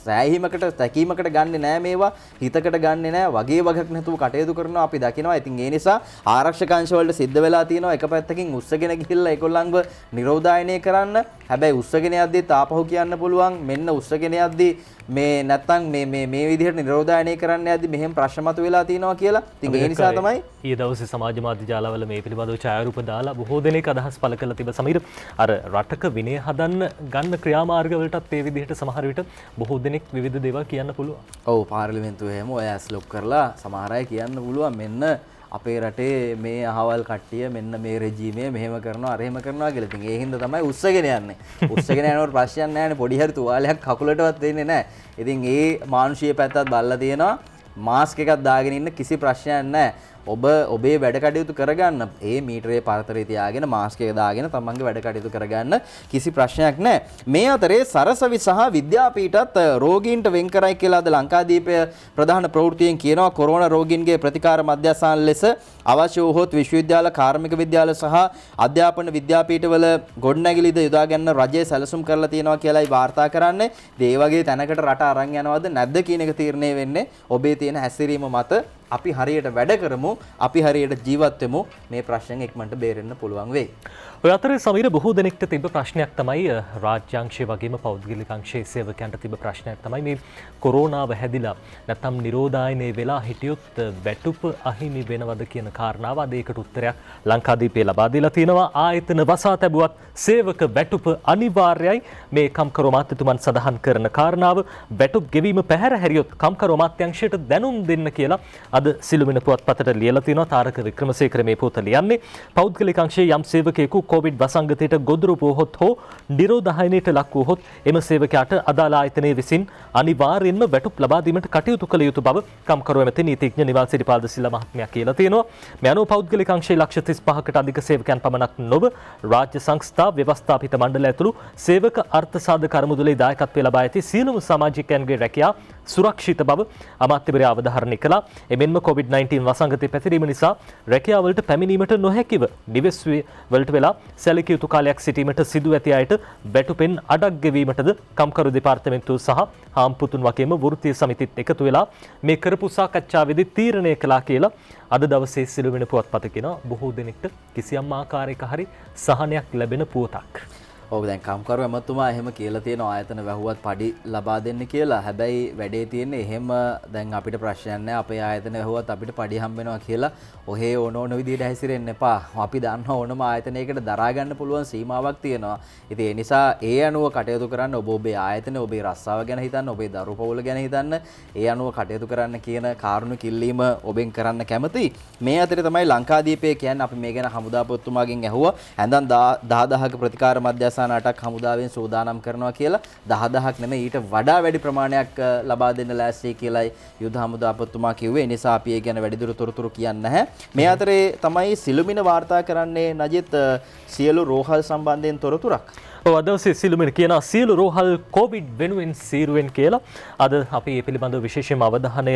සෑහීමකට තැකීමකට ගන්නෙ නෑ මේවා හිතකට ගන්නෙ නෑ වගේ වගක් නැතුව කටයුතු කරනවා අපි දකිනවා. ඉතින් ඒ නිසා ආරක්ෂක අංශ වලට සිද්ධ වෙලා තියෙනවා එක පැත්තකින් උස්සගෙන ගිහිල්ලා ඒගොල්ලන්ව නිරෝධායනය කරන්න. හැබැයි උස්සගෙන යද්දී තාපහු කියන්න පුළුවන් මෙන්න උස්සගෙන යද්දී මේ නැත්තම් මේ විදිහට නිරෝධායනය කරන්න යද්දී මෙහෙම ප්‍රශ්න මතුවලා තියෙනවා කියලා. ඉතින් ඒ නිසා තමයි ඊයේ දවසේ සමාජ මාධ්‍ය ජාලවල මේ පිළිබඳව ඡායාරූප දාලා බොහෝ දෙනෙක් අදහස් පළ කළ තිබ සමීර අර රටක විනය හදන්න ගන්න ක්‍රියාමාර්ග වලටත් ඒ විදිහට සමහර විට බොහෝ දෙනෙක් විවිධ දේවල් කියන්න පුළුවන්. ඔව් පාර්ලිමේන්තුවේ හැම ඔය ඇස් ලොක් කරලා සමහර අය කියන්න පුළුවන් මෙන්න අපේ රටේ මේ අහවල් කට්ටිය මෙන්න මේ රෙජීමේ මෙහෙම කරනවා අරහෙම කරනවා කියලා. ඉතින් ඒ හින්දා තමයි උස්සගෙන යන්නේ. උස්සගෙන යනකොට ප්‍රශ්නයක් නැහැනේ. පොඩි හරි තුවාලයක් කකුලටවත් දෙන්නේ නැහැ. ඉතින් ඒ මානුෂීය පැත්තත් බලලා තියෙනවා. මාස්ක් එකක් දාගෙන ඉන්න කිසි ප්‍රශ්නයක් නැහැ. ඔබ ඔබේ වැඩ කටයුතු කරගන්න ඒ මීටරේ පරතරය තියාගෙන මාස්ක් එක දාගෙන තමන්ගේ වැඩ කටයුතු කරගන්න කිසි ප්‍රශ්නයක් නැහැ. මේ අතරේ සරසවි සහ විද්‍යාපීඨත් රෝගීන්ට වෙන් කරයි කියලා අද ලංකාදීපය ප්‍රධාන ප්‍රවෘත්තියෙන් කියනවා. කොරෝනා රෝගීන්ගේ ප්‍රතිකාර මධ්‍යස්ථාන ලෙස අවශ්‍ය වූහොත් විශ්වවිද්‍යාල කාර්මික විද්‍යාල සහ අධ්‍යාපන විද්‍යාපීඨවල ගොඩනැගිලිද යොදා ගන්න රජය සැලසුම් කරලා තියෙනවා කියලායි වාර්තා කරන්නේ. ඒ වගේ තැනකට රට අරන් යනවද නැද්ද කියන එක තීරණය වෙන්නේ ඔබේ තියෙන හැසිරීම මත. අපි හරියට වැඩ කරමු, අපි හරියට ජීවත් වෙමු, මේ ප්‍රශ්නෙන් ඉක්මනට බේරෙන්න පුළුවන් වෙයි. ඔය අතරේ සමීර බොහෝ දෙනෙක්ට තිබ්බ ප්‍රශ්නයක් තමයි රාජ්‍යාංශයේ වගේම පෞද්ගලික අංශයේ සේවකයන්ට තිබ්බ ප්‍රශ්නයක් තමයි මේ කොරෝනාව හැදිලා නැත්නම් නිරෝධායනය වෙලා හිටියොත් වැටුප අහිමි වෙනවද කියන කාරණාව. අද ඒකට උත්තරයක් ලංකාදීපේ ලබා දීලා තියෙනවා. ආයතන වසා තැබුවත් සේවක වැටුප අනිවාර්යයි මේ කම්කරු අමාත්‍යතුමන් සඳහන් කරන කාරණාව. වැටුප් ගෙවීම පැහැර හැරියොත් කම්කරු අමාත්‍යාංශයට දැනුම් දෙන්න කියලා අද සිළුමිණ පුවත්පතට ලියලා තියෙනවා. තාරක වික්‍රමසේකර මේ පොත ලියන්නේ. පෞද්ගලික අංශයේ යම් සේවකයෙකු කොවිඩ් වසංගතයට ගොදුරු වූහොත් හෝ නිරෝධායනයට ලක් වූහොත් එම සේවකයාට අදාළ ආයතනයේ විසින් අනිවාර්යෙන්ම වැටුප් ලබා දීමට කටයුතු කළ යුතු බව කම්කරු ඇමති නීතිඥ නිවාල් සිරිපාද සිල්වා මහත්මයා කියලා තියෙනවා. මේ අනුව පෞද්ගලික අංශයේ ලක්ෂ 35කට අධික සේවකයන් පමණක් නොව රාජ්‍ය සංස්ථා ව්‍යවස්ථාපිත මණ්ඩල ඇතුළු සේවක අර්ථ සාධක අරමුදලේ දායකත්වය ලබා ඇති සියලුම සමාජිකයන්ගේ රැකියාව සුරක්ෂිත බව අමාත්‍යවරයා අවධාරණය කළා. එමෙන්ම COVID-19 වසංගතය පැතිරීම නිසා රැකියාවලට පැමිණීමට නොහැකිව නිවෙස් වලට වෙලා සැලකිය යුතු කාලයක් සිටීමට සිදු ඇති අයට වැටුපෙන් අඩක් ගෙවීමටද කම්කරු දෙපාර්තමේන්තුව සහ හාම්පුතුන් වගේම වෘත්තීය සමිතිත් එකතු වෙලා මේ කරපු සාකච්ඡාවේදී තීරණය කළා කියලා අද දවසේ සිළුමිණ පුවත්පත කියනවා. බොහෝ දෙනෙක්ට කිසියම් ආකාරයක හරි සහනයක් ලැබෙන පුවතක්. ඔව් දැන් කම්කරු ඇමතුමා එහෙම කියලා තියෙනවා ආයතන වැහුවත් පඩි ලබා දෙන්න කියලා. හැබැයි වැඩේ තියෙන්නේ එහෙම දැන් අපිට ප්‍රශ්නයක් නැහැ. අපේ ආයතන වැහුවත් අපිට පඩි හම්බ වෙනවා කියලා ඔහේ ඕන විදිහට හැසිරෙන්න එපා. අපි දන්නවා ඕනම ආයතනයකට දරා ගන්න පුළුවන් සීමාවක් තියෙනවා. ඉතින් ඒ නිසා ඒ අනුව කටයුතු කරන්න ඔබ ඔබේ ආයතන ඔබේ රස්සාව ගැන හිතන්න, ඔබේ දරු පවුල ගැන හිතන්න. ඒ අනුව කටයුතු කරන්න කියන කාරුණු කිල්ලීම ඔබෙන් කරන්න කැමතියි. මේ අතරේ තමයි ලංකාදීපේ කියන්නේ අපි මේ ගැන හමුදාපතිතුමාගෙන් ඇහුවා. ඇඳන් 10000ක ප්‍රතිකාර මධ්‍යස්ථාන 8ක් හමුදාවෙන් සූදානම් කරනවා කියලා. 10000ක් නෙමෙයි ඊට වඩා වැඩි ප්‍රමාණයක් ලබා දෙන්න ලෑස්ති කියලායි යුද හමුදාපතිතුමා කිව්වේ. ඒ නිසා අපි ඒ ගැන වැඩිදුර තොරතුරු කියන්නේ නැහැ. මේ අතරේ තමයි සිළුමිණ වාර්තා කරන්නේ නජිත් සියලු රෝහල් සම්බන්ධයෙන් තොරතුරක්. දවසේ සිළුමිණ කියන සියලු රෝහල් කොවිඩ් වෙනුවෙන් සීරුවෙන් කියලා අද අපි මේ පිළිබඳව විශේෂයෙන්ම අවධානය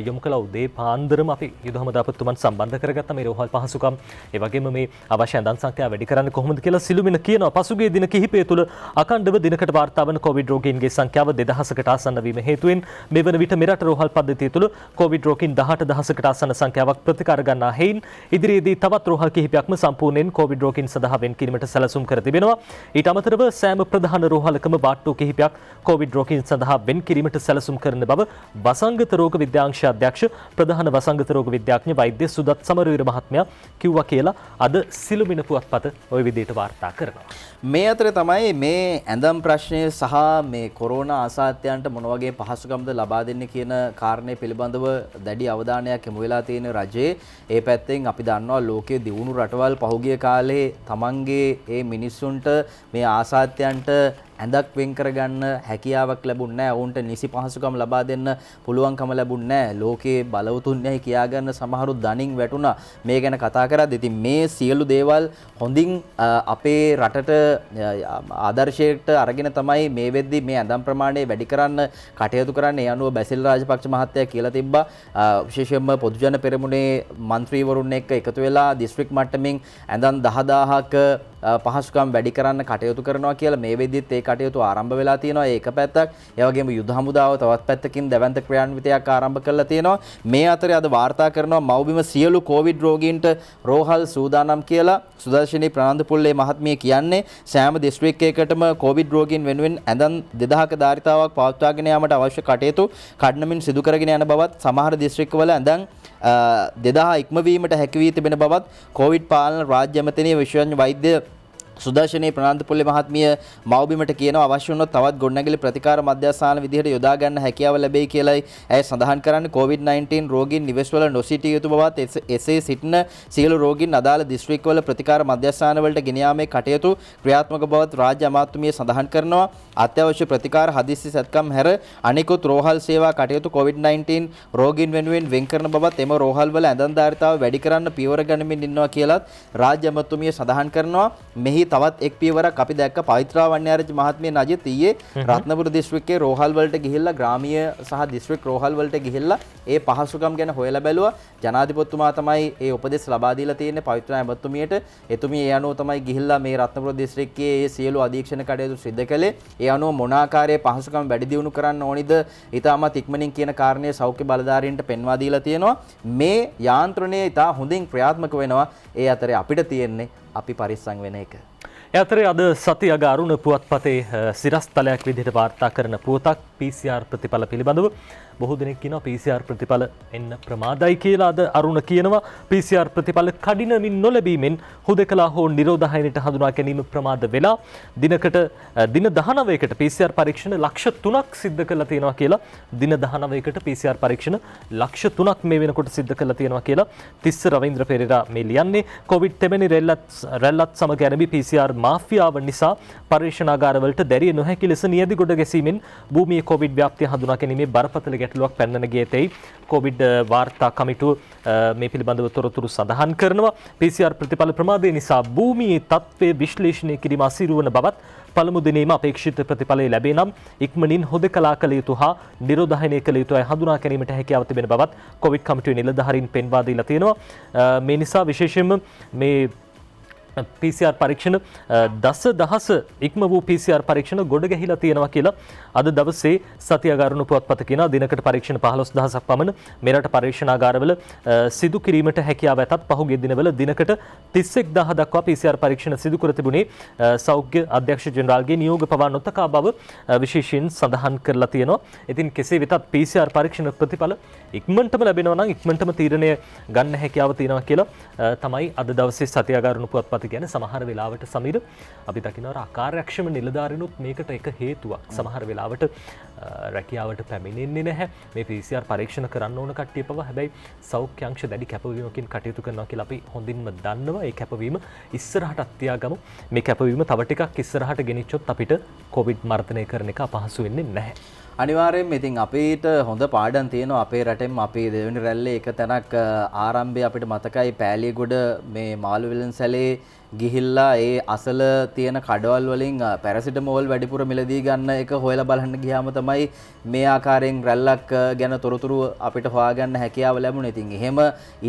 යොමු කළා. උදේ පාන්දරම අපි යුද හමුදාපතිතුමන් සම්බන්ධ කරගත්තා මේ රෝහල් පහසුකම් ඒ වගේම මේ අවශ්‍ය අඳන් සංඛ්‍යාව වැඩි කරන්න කොහොමද කියලා සිළුමිණ කියනවා. පසුගිය දින කිහිපය තුළ අඛණ්ඩව දිනකට වාර්තා වන කොවිඩ් රෝගීන්ගේ සංඛ්‍යාව 2000කට ආසන්න වීම හේතුවෙන් මෙවන විට මෙරට රෝහල් පද්ධතිය තුළ කොවිඩ් රෝගීන් 18000කට ආසන්න සංඛ්‍යාවක් ප්‍රතිකාර ගන්නා හේයින් ඉදිරියේදී තවත් රෝහල් කිහිපයක්ම සම්පූර්ණයෙන් කොවිඩ් රෝගීන් සඳහා වෙන් කිරීමට සැලසුම් කර තිබෙනවා. ඊට අමතරව සෑම ප්‍රධාන රෝහලකම වාට්ටු කිහිපයක් කොවිඩ් රෝගීන් සඳහා වෙන් කිරීමට සැලසුම් කරන බව වසංගත රෝග විද්‍යාංශ අධ්‍යක්ෂ ප්‍රධාන වසංගත රෝග විද්‍යාඥ වෛද්‍ය සුදත් සමරවීර මහත්මයා කිව්වා කියලා අද සිළුමිණ පුවත්පත ওই විදිහට වාර්තා කරනවා. මේ අතරේ තමයි මේ ඇඳම් ප්‍රශ්නය සහ මේ කොරෝනා ආසාත්‍යයන්ට මොන වගේ පහසුකම්ද ලබා දෙන්නේ කියන කාරණේ පිළිබඳව දැඩි අවධානයක් යොමු වෙලා තියෙන රජයේ ඒ පැත්තෙන් අපි දන්නවා ලෝකයේ දියුණු රටවල් පහුගිය කාලේ තමන්ගේ ඒ මිනිස්සුන්ට මේ ආසාත්‍යයන්ට ඇඳක් වෙන් කරගන්න හැකියාවක් ලැබුණ නැහැ. ඔවුන්ට නිසි පහසුකම් ලබා දෙන්න පුළුවන්කම ලැබුණ නැහැ. ලෝකේ බලවතුන් නැහැ කියා ගන්න සමහරු දණින් වැටුණා. මේ ගැන කතා කරද්දී ඉතින් මේ සියලු දේවල් හොඳින් අපේ රටට ආදර්ශයට අරගෙන තමයි මේ වෙද්දී මේ ඇඳම් ප්‍රමාණය වැඩි කරන්න කටයුතු කරන්න. ඒ අනුව බැසිල් රාජපක්ෂ මහත්තයා කියලා තිබ්බා විශේෂයෙන්ම පොදුජන පෙරමුණේ മന്ത്രിවරුන් එක්ක එකතු වෙලා දිස්ත්‍රික් මට්ටමින් ඇඳම් 10000ක පහසුකම් වැඩි කරන්න කටයුතු කරනවා කියලා. මේ වෙද්දිත් ඒ කටයුතු ආරම්භ වෙලා තියෙනවා. ඒක පැත්තක්. ඒ වගේම යුද හමුදාව තවත් පැත්තකින් දැවැන්ත ක්‍රියාන්විතයක් ආරම්භ කරලා තියෙනවා. මේ අතරේ අද වාර්තා කරනවා මව්බිම සියලු කොවිඩ් රෝගීන්ට රෝහල් සූදානම් කියලා. සුදර්ශනී ප්‍රනාන්දුපුල්ලේ මහත්මිය කියන්නේ සෑම දිස්ත්‍රික්කයකටම කොවිඩ් රෝගීන් වෙනුවෙන් ඇඳන් 2000ක ධාරිතාවක් පවත්වාගෙන යාමට අවශ්‍ය කටයුතු කඩනමින් සිදු කරගෙන යන බවත් සමහර දිස්ත්‍රික්කවල ඇඳන් 2000 ඉක්මවීමට හැකි වී තිබෙන බවත් කොවිඩ් පාලන රාජ්‍ය ඇමතිනිය විශ්වඥ වෛද්‍ය සුදර්ශනී ප්‍රනාන්දුපුල්ලේ මහත්මිය මව්බිමට කියනවා අවශ්‍ය වුණොත් තවත් ගොඩනැගිලි ප්‍රතිකාර මධ්‍යස්ථාන විදිහට යොදා ගන්න හැකියාව ලැබෙයි කියලායි ඇය සඳහන් කරන්නේ. COVID-19 රෝගීන් නිවෙස්වල නොසිටිය යුතු බවත් එසේ සිටින සියලු රෝගීන් අදාළ දිස්ත්‍රික්කවල ප්‍රතිකාර මධ්‍යස්ථාන වලට ගෙන යාමේ කටයුතු ක්‍රියාත්මක බවත් රාජ්‍ය අමාත්‍යමිය සඳහන් කරනවා. අත්‍යවශ්‍ය ප්‍රතිකාර හදිසි සැත්කම් හැර අනිකුත් රෝහල් සේවා කටයුතු COVID-19 රෝගීන් වෙනුවෙන් වෙන් කරන බවත් එම රෝහල් වල ඇඳන් ධාරිතාව වැඩි කරන්න පියවර ගනිමින් ඉන්නවා කියලත් රාජ්‍ය අමාත්‍යමිය සඳහන් කරනවා. මෙහි තවත් එක් පියවරක් අපි දැක්ක පවිත්‍රා වන්‍යාරච්චි මහත්මිය නජිත් ඊයේ රත්නපුර දිස්ත්‍රික්කයේ රෝහල් වලට ගිහිල්ලා ග්‍රාමීය සහ දිස්ත්‍රික් රෝහල් වලට ගිහිල්ලා ඒ පහසුකම් ගැන හොයලා බැලුවා. ජනාධිපතිතුමා තමයි ඒ උපදෙස් ලබා දීලා තියෙන්නේ පවිත්‍රා ඇමතුමියට. එතුමිය ඒ අනුව තමයි ගිහිල්ලා මේ රත්නපුර දිස්ත්‍රික්කයේ ඒ සියලු අධීක්ෂණ කටයුතු සිදු කළේ. ඒ අනුව මොන ආකාරයේ පහසුකම් වැඩි දියුණු කරන්න ඕනිද ඊටමත් ඉක්මනින් කියන කාරණේ සෞඛ්‍ය බලධාරීන්ට පෙන්වා දීලා තියෙනවා. මේ යාන්ත්‍රණය ඉතා හොඳින් ක්‍රියාත්මක වෙනවා. ඒ අතරේ අපිට තියෙන්නේ අපි පරිස්සම් වෙන එක. ඇතරේ අද සති අග අරුණ පුවත්පතේ සිරස්තලයක් විදිහට වාර්තා කරන පුවතක් PCR ප්‍රතිඵල පිළිබඳව බොහෝ දෙනෙක් කියනවා PCR ප්‍රතිඵල එන්න ප්‍රමාදයි කියලා. අද අරුණ කියනවා PCR ප්‍රතිඵල කඩිනමින් නොලැබීමෙන් හුදකලා හෝ නිරෝධායනයට හඳුනා ගැනීම ප්‍රමාද වෙලා දිනකට දින 19කට PCR පරීක්ෂණ ලක්ෂ 3ක් සිද්ධ කරලා තියෙනවා කියලා. දින 19කට PCR පරීක්ෂණ ලක්ෂ 3ක් මේ වෙනකොට සිද්ධ කරලා තියෙනවා කියලා තිස්ස රවීන්ද්‍ර පෙරේරා මේ ලියන්නේ. කොවිඩ් තෙමෙනි රැල්ලත් සමග ඇනවි PCR මාෆියාව නිසා පරීක්ෂණාගාරවලට දැරිය නොහැකි ලෙස නියැදි ගොඩ ගැසීමෙන් භූමියේ කොවිඩ් ව්‍යාප්තිය හඳුනා ගැනීමේ බරපතල ගැටලුවක් පැන්නන ගියතෙයි කොවිඩ් වාර්තා කමිටුව මේ පිළිබඳව තොරතුරු සඳහන් කරනවා. PCR ප්‍රතිඵල ප්‍රමාදය නිසා භූමියේ තත්ත්වය විශ්ලේෂණය කිරීම අසීරු වන බවත් පළමු දිනේම අපේක්ෂිත ප්‍රතිඵලය ලැබේ නම් ඉක්මනින් හොදකලා කළ යුතු හා නිරෝධායනය කළ යුතු අය හඳුනා ගැනීමට හැකියාව තිබෙන බවත් කොවිඩ් කමිටුවේ නිලධාරීන් පෙන්වා දීලා තියෙනවා. මේ නිසා විශේෂයෙන්ම මේ PCR පරීක්ෂණ දහස ඉක්ම වූ PCR පරීක්ෂණ ගොඩ ගැහිලා තියෙනවා කියලා අද දවසේ සතියගාරුණු පුවත්පත කියනවා. දිනකට පරීක්ෂණ 15000ක් පමණ මෙරට පරීක්ෂණාගාරවල සිදු කිරීමට හැකියාව ඇතත් පහුගිය දිනවල දිනකට 31000 දක්වා PCR පරීක්ෂණ සිදු කර තිබුණේ සෞඛ්‍ය අධ්‍යක්ෂ ජෙනරාල්ගේ නියෝග පවා නොතකා බව විශේෂයෙන් සඳහන් කරලා තියෙනවා. ඉතින් කෙසේ වෙතත් PCR පරීක්ෂණ ප්‍රතිඵල ඉක්මනටම ලැබෙනවා නම් ඉක්මනටම තීරණය ගන්න හැකියාව තියෙනවා කියලා තමයි අද දවසේ සතියගාරුණු පුවත්පත කියන්නේ. සමහර වෙලාවට සමීර අපි දකිනවා අකාර්යක්ෂම නිලධාරීනුත් මේකට එක හේතුවක්. සමහර වෙලාවට රැකියාවට පැමිණෙන්නේ නැහැ. මේ PCR පරීක්ෂණ කරන්න ඕන කට්ටිය පවා හැබැයි සෞඛ්‍ය අංශ දැඩි කැපවීමකින් කටයුතු කරනවා කියලා අපි හොඳින්ම දන්නවා. ඒ කැපවීම ඉස්සරහට තියාගමු. මේ කැපවීම තව ටිකක් ඉස්සරහට ගෙනිච්චොත් අපිට කොවිඩ් මර්ධනය කරන එක අපහසු වෙන්නේ නැහැ. අනිවාර්යයෙන්ම ඉතින් අපිට හොඳ පාඩම් තියෙනවා අපේ රටෙන්. අපේ දෙවෙනි රැල්ලේ එක තැනක් ආරම්භය අපිට මතකයි පෑලියගොඩ මේ මාළු විලන්සැලේ ගිහිල්ලා ඒ අසල තියෙන කඩවල් වලින් පැරසිටමෝල් වැඩිපුර මිලදී ගන්න එක හොයලා බලන්න ගියාම තමයි මේ ආකාරයෙන් රැල්ලක් ගැන තොරතුරු අපිට හොයාගන්න හැකියාව ලැබුණේ. ඉතින් එහෙම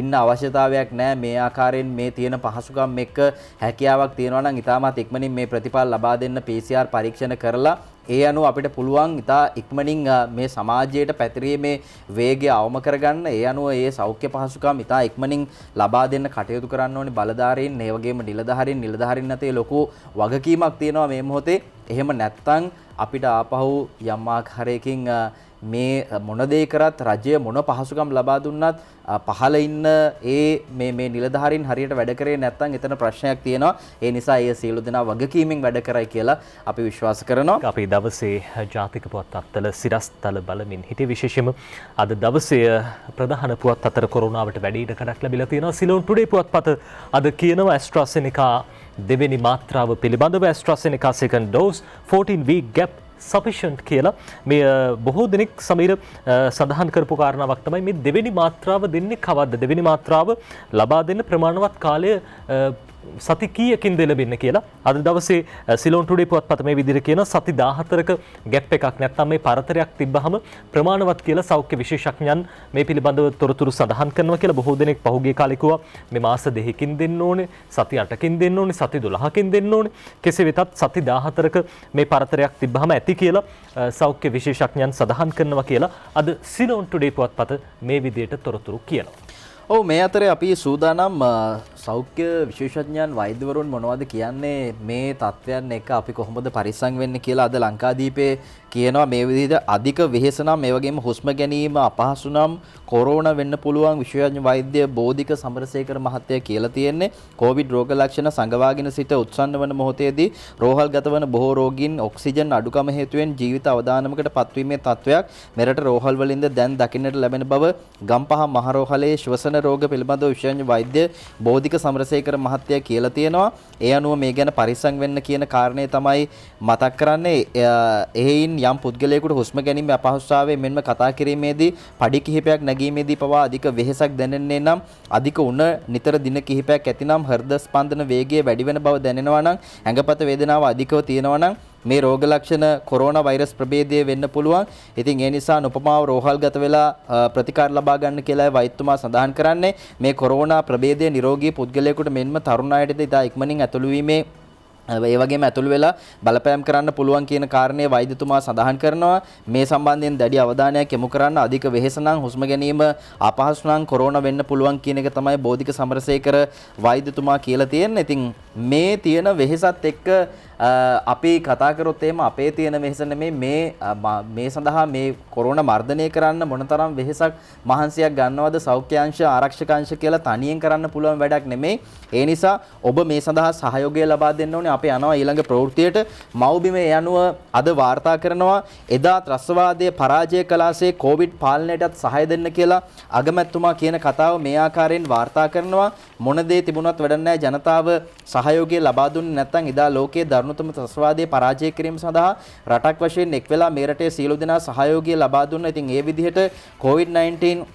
ඉන්න අවශ්‍යතාවයක් නැහැ. මේ ආකාරයෙන් මේ තියෙන පහසුකම් එක්ක හැකියාවක් තියෙනවා නම් ඉතාමත් ඉක්මනින් මේ ප්‍රතිඵල ලබා දෙන්න PCR පරීක්ෂණ කරලා ඒ අනුව අපිට පුළුවන් ඉතා ඉක්මනින් මේ සමාජයට පැතිරීමේ වේගය අවම කරගන්න. ඒ අනුව ඒ සෞඛ්‍ය පහසුකම් ඉතා ඉක්මනින් ලබා දෙන්න කටයුතු කරන්න ඕනේ බලධාරීන්. ඒ වගේම නිලධාරීන් නැතේ ලොකු වගකීමක් තියෙනවා මේ මොහොතේ. එහෙම නැත්තම් අපිට ආපහු යම් ආකාරයකින් මේ මොන දේ කරත් රජය මොන පහසුකම් ලබා දුන්නත් පහළ ඉන්න මේ නිලධාරීන් හරියට වැඩ කරේ නැත්නම් එතන ප්‍රශ්නයක් තියෙනවා. ඒ නිසා ඒ සියලු දෙනා වගකීමෙන් වැඩ කරයි කියලා අපි විශ්වාස කරනවා. අපි දවසේ ජාතික පුවත් අත්තල සිරස්තල බලමින් හිටියේ විශේෂයෙන්ම අද දවසේ ප්‍රධාන පුවත් අතර කොරෝනාවට වැඩි ඉඩකඩක් ලැබිලා තියෙනවා. සිලෝන් ටුඩේ පුවත්පත අද කියනවා ඇස්ට්‍රාසෙනිකා දෙවෙනි මාත්‍රාව පිළිබඳව ඇස්ට්‍රාසෙනිකා second dose 14 week gap sufficient කියලා මේ බොහෝ දෙනෙක් සමීර සඳහන් කරපු කාරණාවක් තමයි මේ දෙවෙනි මාත්‍රාව දෙන්නේ කවද්ද දෙවෙනි මාත්‍රාව ලබා දෙන්න ප්‍රමාණවත් කාලය සති කීයකින් දෙලබෙන්න කියලා අද දවසේ සිලෝන් ටුඩේ පුවත්පත මේ විදිහට කියන සති 14ක ගැප් එකක් නැත්නම් මේ පරතරයක් තිබ්බහම ප්‍රමාණවත් කියලා සෞඛ්‍ය විශේෂඥයන් මේ පිළිබඳව තොරතුරු සඳහන් කරනවා කියලා බොහෝ දෙනෙක් පහුගිය කාලේ කිව්වා මේ මාස 2කින් දෙන්න ඕනේ සති 8කින් දෙන්න ඕනේ සති 12කින් දෙන්න ඕනේ කෙසේ වෙතත් සති 14ක මේ පරතරයක් තිබ්බහම ඇති කියලා සෞඛ්‍ය විශේෂඥයන් සඳහන් කරනවා කියලා අද සිලෝන් ටුඩේ පුවත්පත මේ විදිහට තොරතුරු කියනවා. ඔව් මේ අතරේ අපි සූදානම් සෞඛ්‍ය විශේෂඥයන් වෛද්‍යවරුන් මොනවද කියන්නේ මේ තත්ත්වයන් එක අපි කොහොමද පරිස්සම් වෙන්නේ කියලා අද ලංකාදීපේ කියනවා මේ විදිහට අධික වෙහෙස නම් ඒ වගේම හුස්ම ගැනීම අපහසු නම් කොරෝනා වෙන්න පුළුවන් විශේෂඥ වෛද්‍ය බෝධික සමරසේකර මහත්තයා කියලා තියෙන්නේ කොවිඩ් රෝග ලක්ෂණ සංගවාගෙන සිට උත්සන්න වන මොහොතේදී රෝහල්ගත වන බොහෝ රෝගීන් ඔක්සිජන් අඩුකම හේතුවෙන් ජීවිත අවදානමකට පත්වීමේ තත්වයක් මෙරට රෝහල් වලින්ද දැන් දකින්නට ලැබෙන බව ගම්පහ මහ රෝහලේ ශ්වසන රෝග පිළිබඳව විශේෂඥ වෛද්‍ය බෝධික සමරසේකර මහත්තයා කියලා තියෙනවා. ඒ අනුව මේ ගැන පරිස්සම් වෙන්න කියන කාරණේ තමයි මතක් කරන්නේ. එහෙයින් යම් පුද්ගලයෙකුට හුස්ම ගැනීම අපහසුතාවයෙන් මෙන්ම කතා කිරීමේදී පඩි කිහිපයක් නැගීමේදී පවා අධික වෙහෙසක් දැනෙන්නේ නම් අධික උණ නිතර දින කිහිපයක් ඇතිනම් හෘද ස්පන්දන වේගය වැඩි වෙන බව දැනෙනවා නම් ඇඟපත වේදනාව අධිකව තියෙනවා නම් මේ රෝග ලක්ෂණ කොරෝනා වෛරස් ප්‍රභේදය වෙන්න පුළුවන්. ඉතින් ඒ නිසා නොපමාව රෝහල්ගත වෙලා ප්‍රතිකාර ලබා ගන්න කියලා වෛද්‍යතුමා සඳහන් කරන්නේ. මේ කොරෝනා ප්‍රභේදය නිරෝගී පුද්ගලයෙකුට මෙන්ම තරුණ අයටද ඉතා ඉක්මනින් ඇතුළු වීමේ ඒ වගේම ඇතුළු වෙලා බලපෑම් කරන්න පුළුවන් කියන කාරණේ වෛද්‍යතුමා සඳහන් කරනවා. මේ සම්බන්ධයෙන් දැඩි අවධානයක් යොමු කරන්න අධික වෙහෙස නම් හුස්ම ගැනීම අපහසු නම් කොරෝනා වෙන්න පුළුවන් කියන එක තමයි බෝධික සමරසේකර වෛද්‍යතුමා කියලා තියෙන්නේ. ඉතින් මේ තියෙන වෙහෙසත් එක්ක අපි කතා කරොත් එහෙම අපේ තියෙන වෙහෙස නෙමෙයි මේ සඳහා මේ කොරෝනා මර්ධනය කරන්න මොනතරම් වෙහෙසක් මහන්සියක් ගන්නවද සෞඛ්‍යාංශ ආරක්ෂක කියලා තනියෙන් කරන්න පුළුවන් වැඩක් නෙමෙයි. ඒ නිසා ඔබ මේ සඳහා සහයෝගය ලබා දෙන්න ඕනේ. අපි යනවා ඊළඟ ප්‍රවෘත්තියට. මව්බිමේ යනුව අද වාර්තා කරනවා එදා ත්‍රස්තවාදයේ පරාජය කළාසේ කොවිඩ් පාලනයටත් සහාය දෙන්න කියලා අගමැතිතුමා කියන කතාව මේ ආකාරයෙන් වාර්තා කරනවා. මොන දේ තිබුණත් වැඩක් නැහැ ජනතාව සහයෝගය ලබා දුන්නේ නැත්නම් එදා ලෝකයේ දරුණුතම ත්‍රස්තවාදයේ පරාජය කිරීම සඳහා රටක් වශයෙන් එක් වෙලා මේ රටේ සියලු දෙනා සහයෝගය ලබා දුන්නා. ඉතින් ඒ විදිහට COVID-19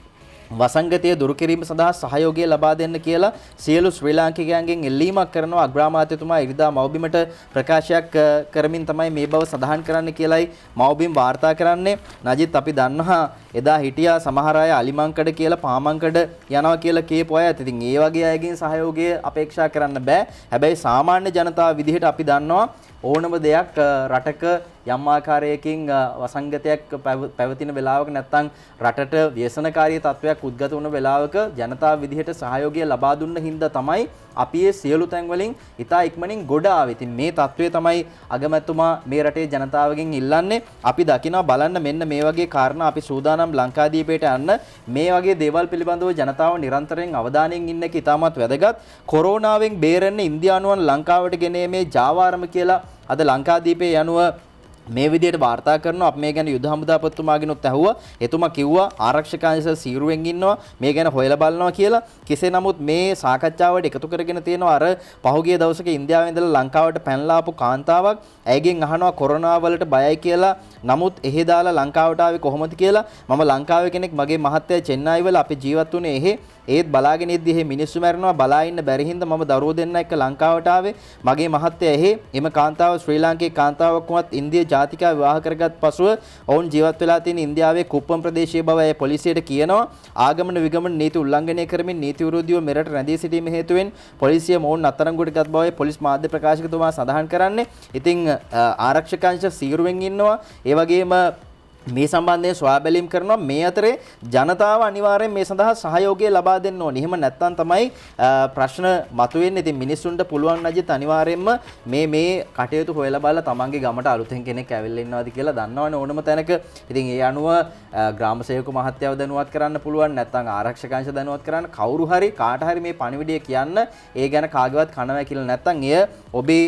වසංගතය දුරු කිරීම සඳහා සහයෝගය ලබා දෙන්න කියලා සියලු ශ්‍රී ලාංකිකයන්ගෙන් ඉල්ලීමක් කරනවා. අග්‍රාමාත්‍යතුමා ඉරිදා මව්බිමට ප්‍රකාශයක් කරමින් තමයි මේ බව සඳහන් කරන්න කියලායි මව්බිම් වාර්තා කරන්නේ. නජිත් අපි දන්නවා එදා හිටියා සමහර අය අලිමංකඩ කියලා පාමංකඩ යනවා කියලා කියපු අය. ඉතින් ඒ වගේ අයගෙන් සහයෝගය අපේක්ෂා කරන්න බෑ. හැබැයි සාමාන්‍ය ජනතාව විදිහට අපි දන්නවා ඕනම දෙයක් රටක යම් ආකාරයකින් වසංගතයක් පැවතින වෙලාවක නැත්නම් රටට ව්‍යසනකාරී තත්වයක් උද්ගත වුණ වෙලාවක ජනතාව විදිහට සහයෝගය ලබා දුන්න හින්දා තමයි අපි මේ සියලු තැන් වලින් ඉතා ඉක්මනින් ගොඩ ආවේ. ඉතින් මේ තත්වය තමයි අගමැතිතුමා මේ රටේ ජනතාවගෙන් ඉල්ලන්නේ. අපි දකිනවා බලන්න මෙන්න මේ වගේ කාරණා අපි සූදානම් ලංකාදීපයට යන්න මේ වගේ දේවල් පිළිබඳව ජනතාව නිරන්තරයෙන් අවධානයෙන් ඉන්න එක ඉතාමත් වැදගත්. කොරෝනාවෙන් බේරෙන්න ඉන්දියානුවන් ලංකාවට ගෙනීමේ ජාවාරම කියලා අද ලංකාදීපේ යනුව මේ විදිහට වාර්තා කරනවා. අපි මේ ගැන යුද හමුදාපතිතුමාගෙනුත් ඇහුවා. එතුමා කිව්වා ආරක්ෂකාංශ සීරුවෙන් ඉන්නවා මේ ගැන හොයලා බලනවා කියලා. කෙසේ නමුත් මේ සාකච්ඡාවට එකතු කරගෙන තියෙනවා අර පහුගිය දවසක ඉන්දියාවේ ඉඳලා ලංකාවට පැනලා ආපු කාන්තාවක්. ඇයගෙන් අහනවා කොරෝනා වලට බයයි කියලා. නමුත් එහෙ දාලා ලංකාවට ආවේ කොහොමද කියලා. මම ලංකාවේ කෙනෙක් මගේ මහත්තයා චෙන්නයි වල අපි ජීවත් වුණේ එහෙ. ඒත් බලාගෙන ඉද්දි එහෙ මිනිස්සු මැරෙනවා බලා ඉන්න බැරි හින්දා මම දරුවෝ දෙන්න එක්ක ලංකාවට ආවේ. මගේ මහත්තයා එහෙ එම කාන්තාව ශ්‍රී ලාංකේය කාන්තාවක් වුණත් ඉන්දියා ජාතිකව විවාහ කරගත් පසුව ඔවුන් ජීවත් වෙලා තියෙන ඉන්දියාවේ කුප්පම් ප්‍රදේශයේ බව ඒ පොලිසියට කියනවා. ආගමන විගමන නීති උල්ලංඝනය කරමින් නීති විරෝධීව මෙරට රැඳී සිටීම හේතුවෙන් පොලිසිය මොවුන් අත්අඩංගුවට ගත් බවයි පොලිස් මාධ්‍ය ප්‍රකාශකතුමා සඳහන් කරන්නේ. ඉතින් ආරක්ෂක අංශ සීරුවෙන් ඉන්නවා. ඒ වගේම මේ සම්බන්ධයෙන් සොයා බැලීම් කරනවා. මේ අතරේ ජනතාව අනිවාර්යෙන් මේ සඳහා සහයෝගය ලබා දෙන්න ඕනේ. එහෙම නැත්නම් තමයි ප්‍රශ්න මතුවෙන්නේ. ඉතින් මිනිස්සුන්ට පුළුවන් නැජිත් අනිවාර්යෙන්ම මේ කටයුතු හොයලා බලලා තමන්ගේ ගමට අලුතෙන් කෙනෙක් ඇවිල්ලා ඉන්නවාද කියලා දන්නවනේ ඕනම තැනක. ඉතින් ඒ අනුව ග්‍රාම සේවක මහත්තයව දැනුවත් කරන්න පුළුවන්. නැත්නම් ආරක්ෂක අංශ දැනුවත් කරන්න. කවුරු හරි කාට හරි මේ පණිවිඩය කියන්න ඒ ගැන කාගේවත් කනවා කියලා නැත්නම් එය ඔබේ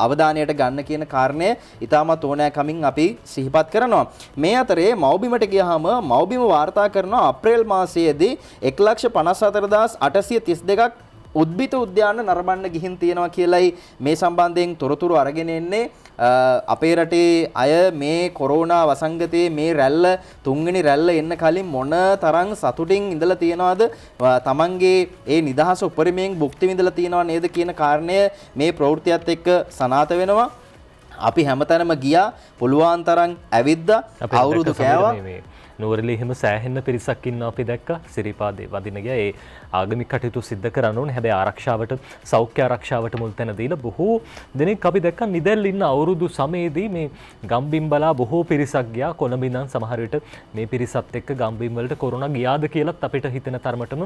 අවධානයට ගන්න කියන කාරණය ඉතාමත් ඕනෑකමින් අපි සිහිපත් කරනවා. මේ අතරේ මව්බිමට ගියාම මව්බිම වාර්තා කරනවා අප්‍රේල් මාසයේදී 1,54,832ක් උද්භිත උද්‍යාන නරඹන්න ගිහින් තියෙනවා කියලයි මේ සම්බන්ධයෙන් තොරතුරු අරගෙන එන්නේ. අපේ රටේ අය මේ කොරෝනා වසංගතයේ මේ රැල්ල තුන්වෙනි රැල්ල එන්න කලින් මොන තරම් සතුටින් ඉඳලා තියනවද, තමන්ගේ ඒ නිදහස උපරිමයෙන් භුක්ති විඳලා තියනව නේද කියන කාරණය මේ ප්‍රවෘත්තියත් එක්ක සනාථ වෙනවා. අපි හැමතැනම ගියා, පුළුවන් තරම් ඇවිද්දා, අවුරුදු කෑවා. නුවරඑළිය හිම සෑහෙන්න පිරිසක් ඉන්නවා අපි දැක්කා. සිරිපාදේ වදින ගියා. ඒ ආගමික කටයුතු සිද්ධ කරන්න ඕනේ. හැබැයි ආරක්ෂාවට, සෞඛ්‍ය ආරක්ෂාවට මුල් තැන දීලා බොහෝ දෙනෙක් අපි දැක්කා නිදැල් ඉන්න අවුරුදු සමයේදී මේ ගම්බිම් බලා බොහෝ පිරිසක් ගියා. කොළඹ ඉඳන් සමහර විට මේ පිරිසත් එක්ක ගම්බිම් වලට කොරෝනා ගියාද කියලාත් අපිට හිතෙන තරමටම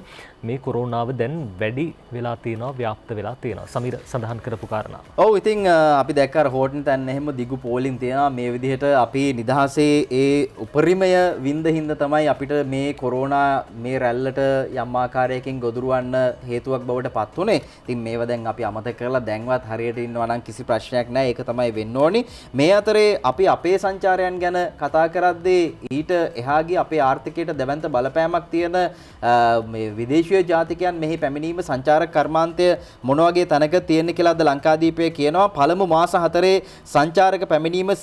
මේ කොරෝනාව දැන් වැඩි වෙලා තියෙනවා, ව්‍යාප්ත වෙලා තියෙනවා. සමීර සඳහන් කරපු කාරණා. ඔව්, ඉතින් අපි දැක්ක අර හෝටන් තැන්න එහෙම දිගු පෝලින් තියෙනවා. මේ විදිහට අපි නිදහසේ ඒ උපරිමය හින්දා තමයි අපිට මේ කොරෝනා මේ රැල්ලට යම් ආකාරයකින් ගොදුරවන්න හේතුවක් බවට පත් උනේ. ඉතින් මේව දැන් අපි අමතක කරලා දැන්වත් හරියට ඉන්නවා නම් කිසි ප්‍රශ්නයක් නැහැ. ඒක තමයි වෙන්න ඕනි. මේ අතරේ අපි අපේ සංචාරයන් ගැන කතා කරද්දී ඊට එහා ගිය අපේ ආර්ථිකයට දැවැන්ත බලපෑමක් තියෙන මේ විදේශීය ජාතිකයන් මෙහි පැමිණීම සංචාරක කර්මාන්තය මොන වගේ තැනක තියෙන කියලාද ලංකාදීපය කියනවා. පළමු මාස 4 සංචාරක පැමිණීම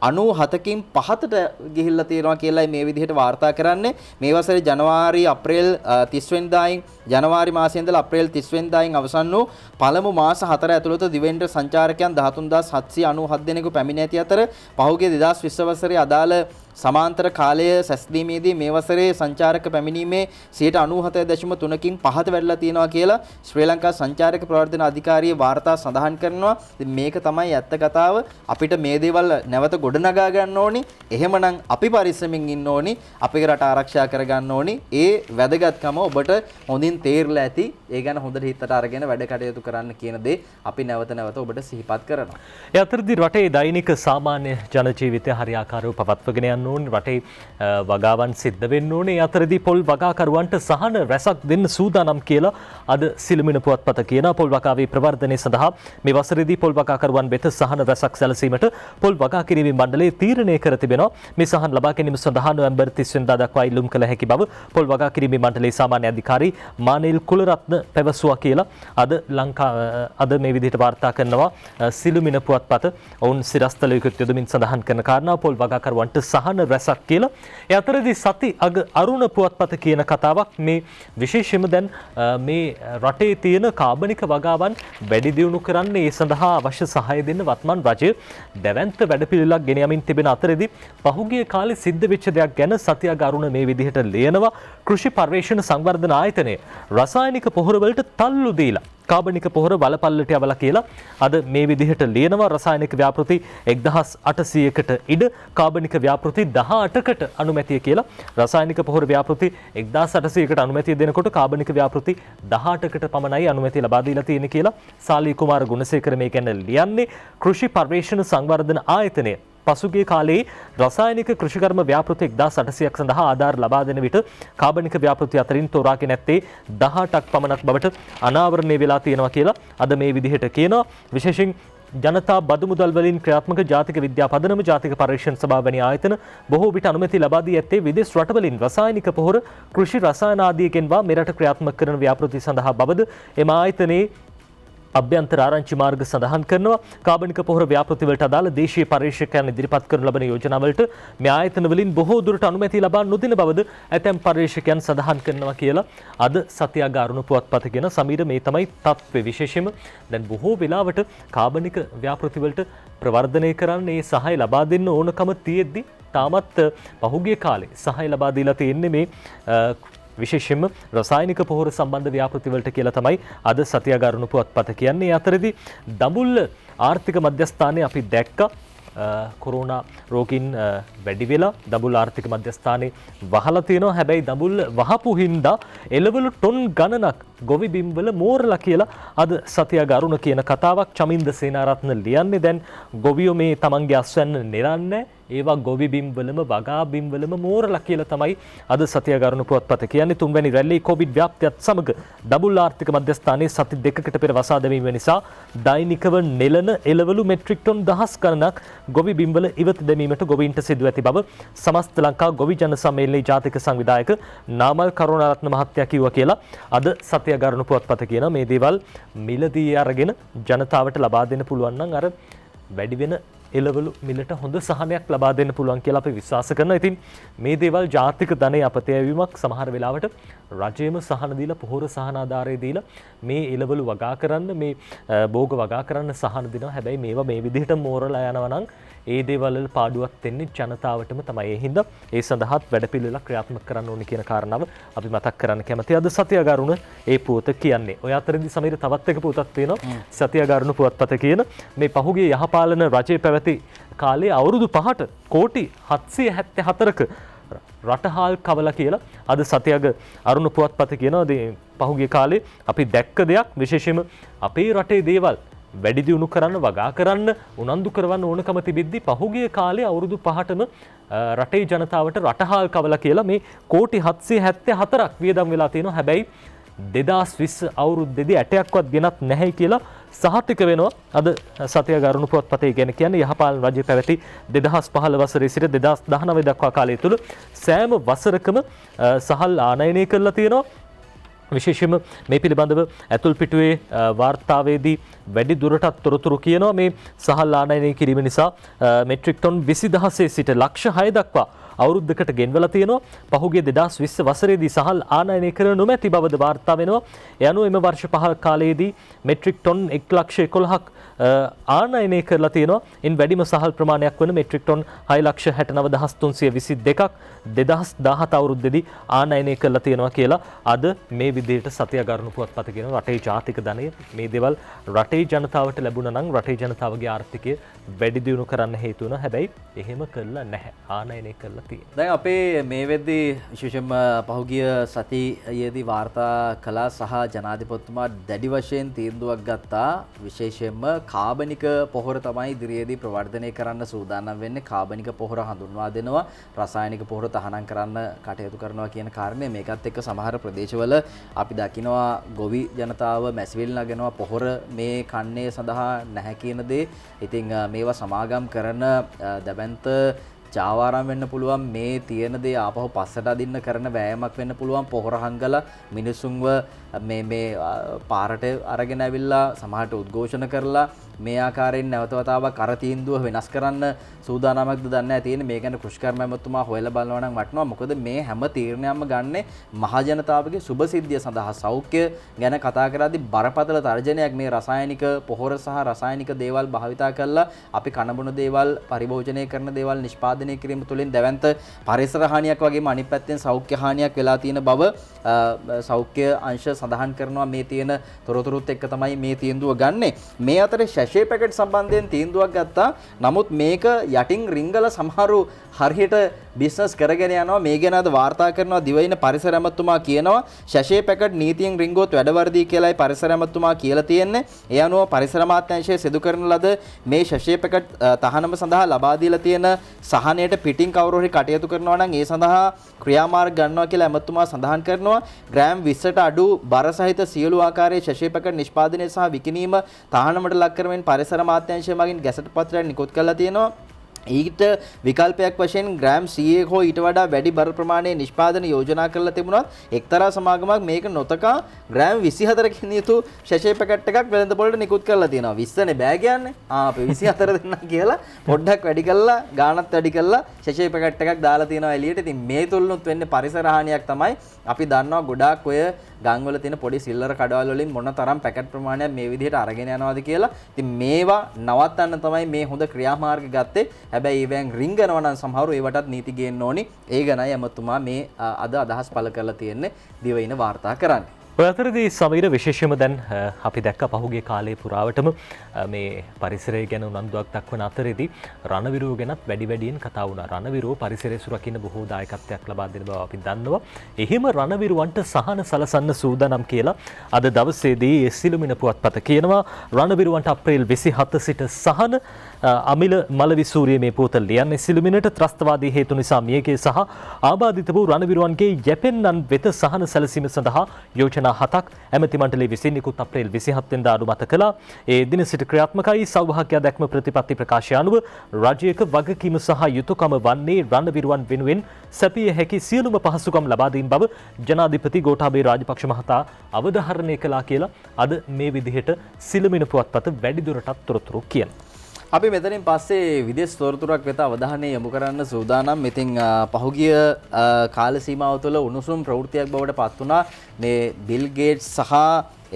97කින් පහතට ගිහිල්ලා තියෙනවා කියලායි මේ විදිහට වාර්තා කරන්නේ. මේ වසරේ ජනවාරි අප්‍රේල් 30 වෙනිදායින් ජනවාරි මාසයේ ඉඳලා අප්‍රේල් 30 වෙනිදායින් අවසන් වූ පළමු මාස 4 ඇතුළත දිවෙන්ට සංචාරකයන් 13797 දෙනෙකු පැමිණ ඇති අතර පහුගිය 2020 වසරේ අදාළ සමාන්තර කාලය සැස්දීමේදී මේ වසරේ සංචාරක පැමිණීමේ 97.3කින් පහත වැඩිලා තියෙනවා කියලා ශ්‍රී ලංකා සංචාරක ප්‍රවර්ධන අධිකාරියේ වාර්තා සඳහන් කරනවා. ඉතින් මේක තමයි ඇත්ත කතාව. අපිට මේ දේවල් නැවත ගොඩනගා ගන්න ඕනි. එහෙමනම් අපි පරිස්සමින් ඉන්න ඕනි. අපේ රට ආරක්ෂා කර ගන්න ඕනි. ඒ වැදගත්කම ඔබට හොඳින් තේරලා ඇති. ඒ ගැන හොඳට හිතට අරගෙන වැඩ කටයුතු කරන්න කියන දේ අපි නැවත නැවත ඔබට සිහිපත් කරනවා. ඒ අතරදී රටේ දෛනික සාමාන්‍ය ජන ජීවිතය හරියාකාරව පවත්වගෙන යන්න ඕනේ. රටේ වගාවන් සිද්ධ වෙන්න ඕනේ. ඒ අතරදී පොල් වගාකරුවන්ට සහන රැසක් දෙන්න සූදානම් කියලා අද සිළුමිණ පුවත්පත කියනවා. පොල් වගාවේ ප්‍රවර්ධනය සඳහා මේ වසරේදී පොල් වගාකරුවන් වෙත සහන රැසක් සැලසීමට පොල් වගා කිරීමේ මණ්ඩලය තීරණය කර තිබෙනවා. මේ සහන ලබා ගැනීම සඳහා නොවැම්බර් 30 වෙනිදා දක්වා ඉල්ලුම් කළ හැකි බව පොල් වගා කිරීමේ මණ්ඩලයේ සාමාන්‍ය අධිකාරී මානෙල් කුලරත්න පැවසුවා කියලා අද මේ විදිහට වාර්තා කරනවා සිළුමිණ පුවත්පත. ඔවුන් සිරස්තලයකට යොදමින් සඳහන් කරන කාරණා පොල් වගාකරුවන්ට සහන රැසක් කියලා. ඒ අතරදී සති අග අරුණ පුවත්පත කියන කතාවක් මේ විශේෂයෙන්ම දැන් මේ රටේ තියෙන කාබනික වගාවන් වැඩි දියුණු කරන්න ඒ සඳහා අවශ්‍ය සහාය දෙන්න වත්මන් රජය දැවැන්ත වැඩපිළිවෙලක් ගෙන යමින් තිබෙන අතරදී පහුගිය කාලේ සිද්ධ වෙච්ච දෙයක් ගැන සති අග අරුණ මේ විදිහට ලියනවා. කෘෂි පර්යේෂණ සංවර්ධන ආයතනය රසායනික පොහොර වලට තල්ලු දීලා කාබනික පොහොර වලපල්ලට යවලා කියලා අද මේ විදිහට ලියනවා. රසායනික ව්‍යාපෘති 1800කට ඉඩ කාබනික ව්‍යාපෘති 18කට අනුමැතිය කියලා. රසායනික පොහොර ව්‍යාපෘති 1800කට අනුමැතිය දෙනකොට කාබනික ව්‍යාපෘති 18කට පමණයි අනුමැතිය ලබා දීලා තියෙන්නේ කියලා සාලී කුමාර ගුණසේකර මේ ගැන ලියන්නේ. කෘෂි පර්යේෂණ සංවර්ධන ආයතනය පසුගිය කාලයේ රසායනික කෘෂිකර්ම ව්‍යාපෘති 1800ක් සඳහා ආධාර ලබා දෙන විට කාබනික ව්‍යාපෘති අතරින් තෝරාගෙන නැත්තේ 18ක් පමණක් බවට අනාවරණය වෙලා තියෙනවා කියලා අද මේ විදිහට කියනවා. විශේෂයෙන් ජනතා බදු මුදල් වලින් ක්‍රියාත්මක ජාතික විද්‍යා පදනම ජාතික පරීක්ෂණ සභාව වැනි ආයතන බොහෝ විට අනුමැති ලබා දී ඇත්තේ විදේශ රටවලින් රසායනික පොහොර කෘෂි රසායන ආදී ගෙන්වා මෙරට ක්‍රියාත්මක කරන ව්‍යාපෘති සඳහා බවද එම ආයතනයේ අභ්‍යන්තර ආරංචි මාර්ග සඳහන් කරනවා. කාබනික පොහොර ව්‍යාපෘති වලට අදාළ දේශීය පරීක්ෂකයන් ඉදිරිපත් කරන ලබන යෝජනා වලට මේ ආයතන වලින් බොහෝ දුරට අනුමැතිය ලබා නොදෙන බවද ඇතැම් පරීක්ෂකයන් සඳහන් කරනවා කියලා අද සතියාග අරුණ පුවත්පත කියන සමීර මේ තමයි තත්ත්වය. විශේෂයෙන්ම දැන් බොහෝ වෙලාවට කාබනික ව්‍යාපෘති වලට ප්‍රවර්ධනය කරන්න ඒ සහාය ලබා දෙන්න ඕනකම තියෙද්දි තාමත් පහුගිය කාලේ සහාය ලබා දීලා තියෙන්නේ මේ විශේෂයෙන්ම රසායනික පොහොර සම්බන්ධ ව්‍යාපෘති වලට කියලා තමයි අද සතියාග අරුණ පුවත්පත කියන්නේ. අතරදී දඹුල්ල ආර්ථික මධ්‍යස්ථානයේ අපි දැක්ක කොරෝනා රෝගීන් වැඩි වෙලා දඹුල්ල ආර්ථික මධ්‍යස්ථානයේ වහලා තියෙනවා. හැබැයි දඹුල්ල වහපු හින්දා එළවලු ටොන් ගණනක් ගොවි බිම්වල මෝරලා කියලා අද සතිය ගරුණ කියන කතාවක් චමින්ද සේනාරත්න ලියන්නේ. දැන් ගොවියෝ මේ තමන්ගේ අස්වැන්න නෙරන්නේ ඒවා ගොවි බිම්වලම වගා බිම්වලම මෝරලා කියලා තමයි අද සතිය ගරුණ පුවත්පත කියන්නේ. තුන්වැනි රැල්ලේ කොවිඩ් ව්‍යාප්තියත් සමග දඹුල්ල ආර්ථික මධ්‍යස්ථානයේ සති දෙකකට පෙර වසා දැමීම නිසා දෛනිකව නෙළන එළවලු මෙට්‍රික් ටොන් 10 ගණනක් ගොවි බිම්වල ඉවත දැමීමට ගොවීන්ට සිදු ඇති බව සමස්ත ලංකා ගොවි ජන සම්මේලනයේ ජාතික සංවිධායක නාමල් කරුණාරත්න මහත්තයා කිව්වා කියලා අද සතිය ගරුණ පුවත්පත කියන මේ දේවල් මිලදී අරගෙන ජනතාවට ලබා දෙන්න පුළුවන් නම් අර වැඩි වෙන එළවලු මිලට හොඳ සහනයක් ලබා දෙන්න පුළුවන් කියලා අපි විශ්වාස කරනවා. ඉතින් මේ දේවල් ජාතික ධනය අපතයවීමක් සමහර වෙලාවට රජයේම සහන දීලා පොහොර සහන ආධාරය දීලා මේ එළවලු වගා කරන්න මේ භෝග වගා කරන්න සහන දෙනවා. හැබැයි මේවා මේ විදිහට මෝරලා යනවා නම් ඒ දේවල් වල පාඩුවක් දෙන්නේ ජනතාවටම තමයි. ඒ හින්දා ඒ සඳහාත් වැඩපිළිවෙලක් ක්‍රියාත්මක කරන්න ඕනේ කියන කාරණාව අපි මතක් කරන්න කැමතියි. අද සතිය ගරුණ ඒ පුවත කියන්නේ. ඔය අතරදී සමීර තවත් එක පුවතක් තියෙනවා. සතිය ගරුණ පුවත්පත කියන මේ පහුගිය යහපාලන රජයේ පැවති කාලේ අවුරුදු 5ට කෝටි 774ක රටහාල් කවලා කියලා අද සතියග අරුණ පුවත්පත කියනවා. පහුගිය කාලේ අපි දැක්ක දෙයක් විශේෂයෙන්ම අපේ රටේ දේවල් වැඩි දියුණු කරන්න වගා කරන්න උනන්දු කරවන්න ඕනකම තිබිද්දි පහුගිය කාලේ අවුරුදු 5ටම රටේ ජනතාවට රටහාල් කවලා කියලා මේ කෝටි 774ක් වියදම් වෙලා තියෙනවා. හැබැයි 2020 අවුරුද්දේදී ඇටයක්වත් ගෙනත් නැහැ කියලා සහතික වෙනවා. අද සතිය ගරුණ පුවත්පතේ ගැන කියන්නේ යහපාලන රජය පැවති 2015 වසරේ සිට 2019 දක්වා කාලය තුල සෑම වසරකම සහල් ආනයනය කරලා තියෙනවා. විශේෂයෙන්ම මේ පිළිබඳව ඇතුල් පිටුවේ වාර්තාවේදී වැඩි දුරටත් තොරතුරු කියනවා. මේ සහල් ආනයනය කිරීම නිසා මෙට්‍රික් ටොන් 20000 සිට ලක්ෂ 6 දක්වා අවුරුද්දකට ගෙන්වලා තියෙනවා. පහුගිය 2020 වසරේදී සහල් ආනයනය කර නොමැති බවද වාර්තා වෙනවා. ඒ අනුව එම වර්ෂ 5 කාලයේදී මෙට්‍රික් ටොන් 1,11,000ක් ආනයනය කරලා තියෙනවා. ඉන් වැඩිම සහල් ප්‍රමාණයක් වන මෙට්‍රික් ටොන් 6,69,322ක් 2017 අවුරුද්දේදී ආනයනය කරලා තියෙනවා කියලා අද මේ විදිහට සතිය ගරුණ පුවත්පත කියන රටේ ජාතික ධනය මේ දේවල් රටේ ජනතාවට ලැබුණා නම් රටේ ජනතාවගේ ආර්ථිකය වැඩි දියුණු කරන්න හේතු වෙනවා. හැබැයි එහෙම කළා නැහැ. ආනයනය කළා තියෙනවා. දැන් අපේ මේ වෙද්දී විශේෂයෙන්ම පහුගිය සතියේදී වාර්තා කළා සහ ජනාධිපතිතුමා දැඩි වශයෙන් තීන්දුවක් ගත්තා. විශේෂයෙන්ම කාබනික පොහොර තමයි ඉදිරියේදී ප්‍රවර්ධනය කරන්න සූදානම් වෙන්නේ. කාබනික පොහොර හඳුන්වා දෙනවා. රසායනික පොහොර තහනම් කරන්න කටයුතු කරනවා කියන කාරණය. මේකත් එක්ක සමහර ප්‍රදේශවල අපි දකිනවා ගොවි ජනතාව මැසිවිල් නගනවා පොහොර මේ කන්නේ සඳහා නැහැ කියන දේ. ඉතින් මේවා සමාගම් කරන දැවැන්ත ජාවාරම් වෙන්න පුළුවන්. මේ තියෙන දේ ආපහු පස්සට අදින්න කරන වෑයමක් වෙන්න පුළුවන්. පොහොර හංගලා මිනිසුන්ව මේ පාරට අරගෙන ඇවිල්ලා සමහරට උද්ඝෝෂණ කරලා මේ ආකාරයෙන් නැවත වතාවක් අර තීන්දුව වෙනස් කරන්න සූදානමක්ද දන්නේ නැහැ. තියෙන්නේ මේ ගැන කෘෂිකර්ම ඇමතුමා හොයලා බලනවා නම් වටනවා. මොකද මේ හැම තීරණයක්ම ගන්නෙ මහ ජනතාවගේ සුබසිද්ධිය සඳහා. සෞඛ්‍ය ගැන කතා කරද්දී බරපතල තර්ජනයක් මේ රසායනික පොහොර සහ රසායනික දේවල් භාවිතා කරලා අපි කනබුන දේවල් පරිභෝජනය කරන දේවල් නිෂ්පාදනය කිරීම තුළින් දැවැන්ත පරිසර හානියක් වගේම අනිත් පැත්තෙන් සෞඛ්‍ය හානියක් වෙලා තියෙන බව සෞඛ්‍ය අංශ සඳහන් කරනවා. මේ තියෙන තොරතුරුත් එක්ක තමයි මේ තීන්දුව ගන්නෙ. මේ අතරේ ශැෂේ පැකට් සම්බන්ධයෙන් තීන්දුවක් ගත්තා. නමුත් මේක යටින් රිංගල සමහරු හරියට බිස්නස් කරගෙන යනවා. මේ ගැන අද වාර්තා කරනවා දිවයින පරිසර ඇමතුමා කියනවා ශැෂේ පැකට් නීතියෙන් රිංගුවොත් වැඩවර්ධී කියලායි පරිසර ඇමතුමා කියලා තියෙන්නේ. ඒ අනුව පරිසර අමාත්‍යාංශය සිදු කරන ලද මේ ශැෂේ පැකට් තහනම සඳහා ලබා දීලා තියෙන සහනයට පිටින් කවුරු හරි කටයුතු කරනවා නම් ඒ සඳහා ක්‍රියාමාර්ග ගන්නවා කියලා ඇමතුමා සඳහන් කරනවා. ග්‍රෑම් 20ට අඩු බර සහිත සියලු ආකාරයේ ශැෂේ පැකට් නිෂ්පාදනය සහ විකිණීම තහනමට ලක් කරමින් පරිසර අමාත්‍යාංශය මගින් ගැසට් පත්‍රයක් නිකුත් කරලා තියෙනවා. ඊට විකල්පයක් වශයෙන් ග්‍රෑම් 100 හෝ ඊට වඩා වැඩි බර ප්‍රමාණයේ නිෂ්පාදන යෝජනා කරලා තිබුණත් එක්තරා සමාගමක් මේක නොතකා ග්‍රෑම් 24කින් යුතු ශැෂේ පැකට් එකක් වෙළඳ පොළට නිකුත් කරලා තියෙනවා. 20නේ බෑ කියන්නේ. අපි 24 දෙන්නා කියලා පොඩ්ඩක් වැඩි කරලා ගාණත් වැඩි කරලා ශැෂේ පැකට් එකක් දාලා තියෙනවා එළියට. ඉතින් මේ තුලනුත් වෙන්නේ පරිසර හානියක් තමයි. අපි දන්නවා ගොඩාක් ඔය ගම්වල තියෙන පොඩි සිල්ලර කඩවල වලින් මොන තරම් පැකට් ප්‍රමාණයක් මේ විදිහට අරගෙන යනවාද කියලා. ඉතින් මේවා නවත්තන්න තමයි මේ හොඳ ක්‍රියාමාර්ග ගත්තේ. හැබැයි ඒවෙන් රිංගනවා නම් සමහරව ඒවටත් නීති ගේන්න ඕනි. ඒ ගැනයි ඇමතුමා මේ අද අදහස් පළ කරලා තියෙන්නේ දිවයින වාර්තා කරන්නේ. ඔය අතරදී සමීර විශේෂයෙන්ම දැන් අපි දැක්ක පහුගිය කාලේ පුරාවටම මේ පරිසරය ගැන උනන්දුවක් දක්වන අතරේදී රණවිරුව ගැනත් වැඩි වැඩියෙන් කතා වුණා. රණවිරුව පරිසරය සුරකින්න බොහෝ දායකත්වයක් ලබා දෙන බව අපි දන්නවා. එහිම රණවිරුවන්ට සහන සලසන්න සූදානම් කියලා අද දවසේදී සිළුමිණ පුවත්පත කියනවා. රණවිරුවන්ට අප්‍රේල් 27 සිට සහන අමිල මලවිසූරිය මේ පුවත ලියන්නේ සිළුමිණට ත්‍රස්තවාදී හේතු නිසා මියගේ සහ ආබාධිත වූ රණවිරුවන්ගේ යැපෙන්නන් වෙත සහන සැලසීම සඳහා යෝජනා 7ක් ඇමති මණ්ඩලයේ විසින් නිකුත් අප්‍රේල් 27 වෙනිදා අනුමත කළා. ඒ දින සිට ක්‍රියාත්මකයි. සෞභාග්‍ය දැක්ම ප්‍රතිපත්ති ප්‍රකාශය අනුව රාජ්‍යයක වගකීම සහ යුතුයකම වන්නේ රණවිරුවන් වෙනුවෙන් සැපිය හැකි සියලුම පහසුකම් ලබා දීම බව ජනාධිපති ගෝඨාභය රාජපක්ෂ මහතා අවධාරණය කළා කියලා අද මේ විදිහට සිළුමිණ පුවත්පත වැඩිදුරටත් තොරතුරු කියනවා. අපි මෙතනින් පස්සේ විදේශ තොරතුරක් වෙත අවධානය යොමු කරන්න සූදානම්. ඉතින් පහුගිය කාල සීමාව තුළ උණුසුම් ප්‍රවෘත්තියක් බවට පත් වුණා මේ බිල් ගේට්ස් සහ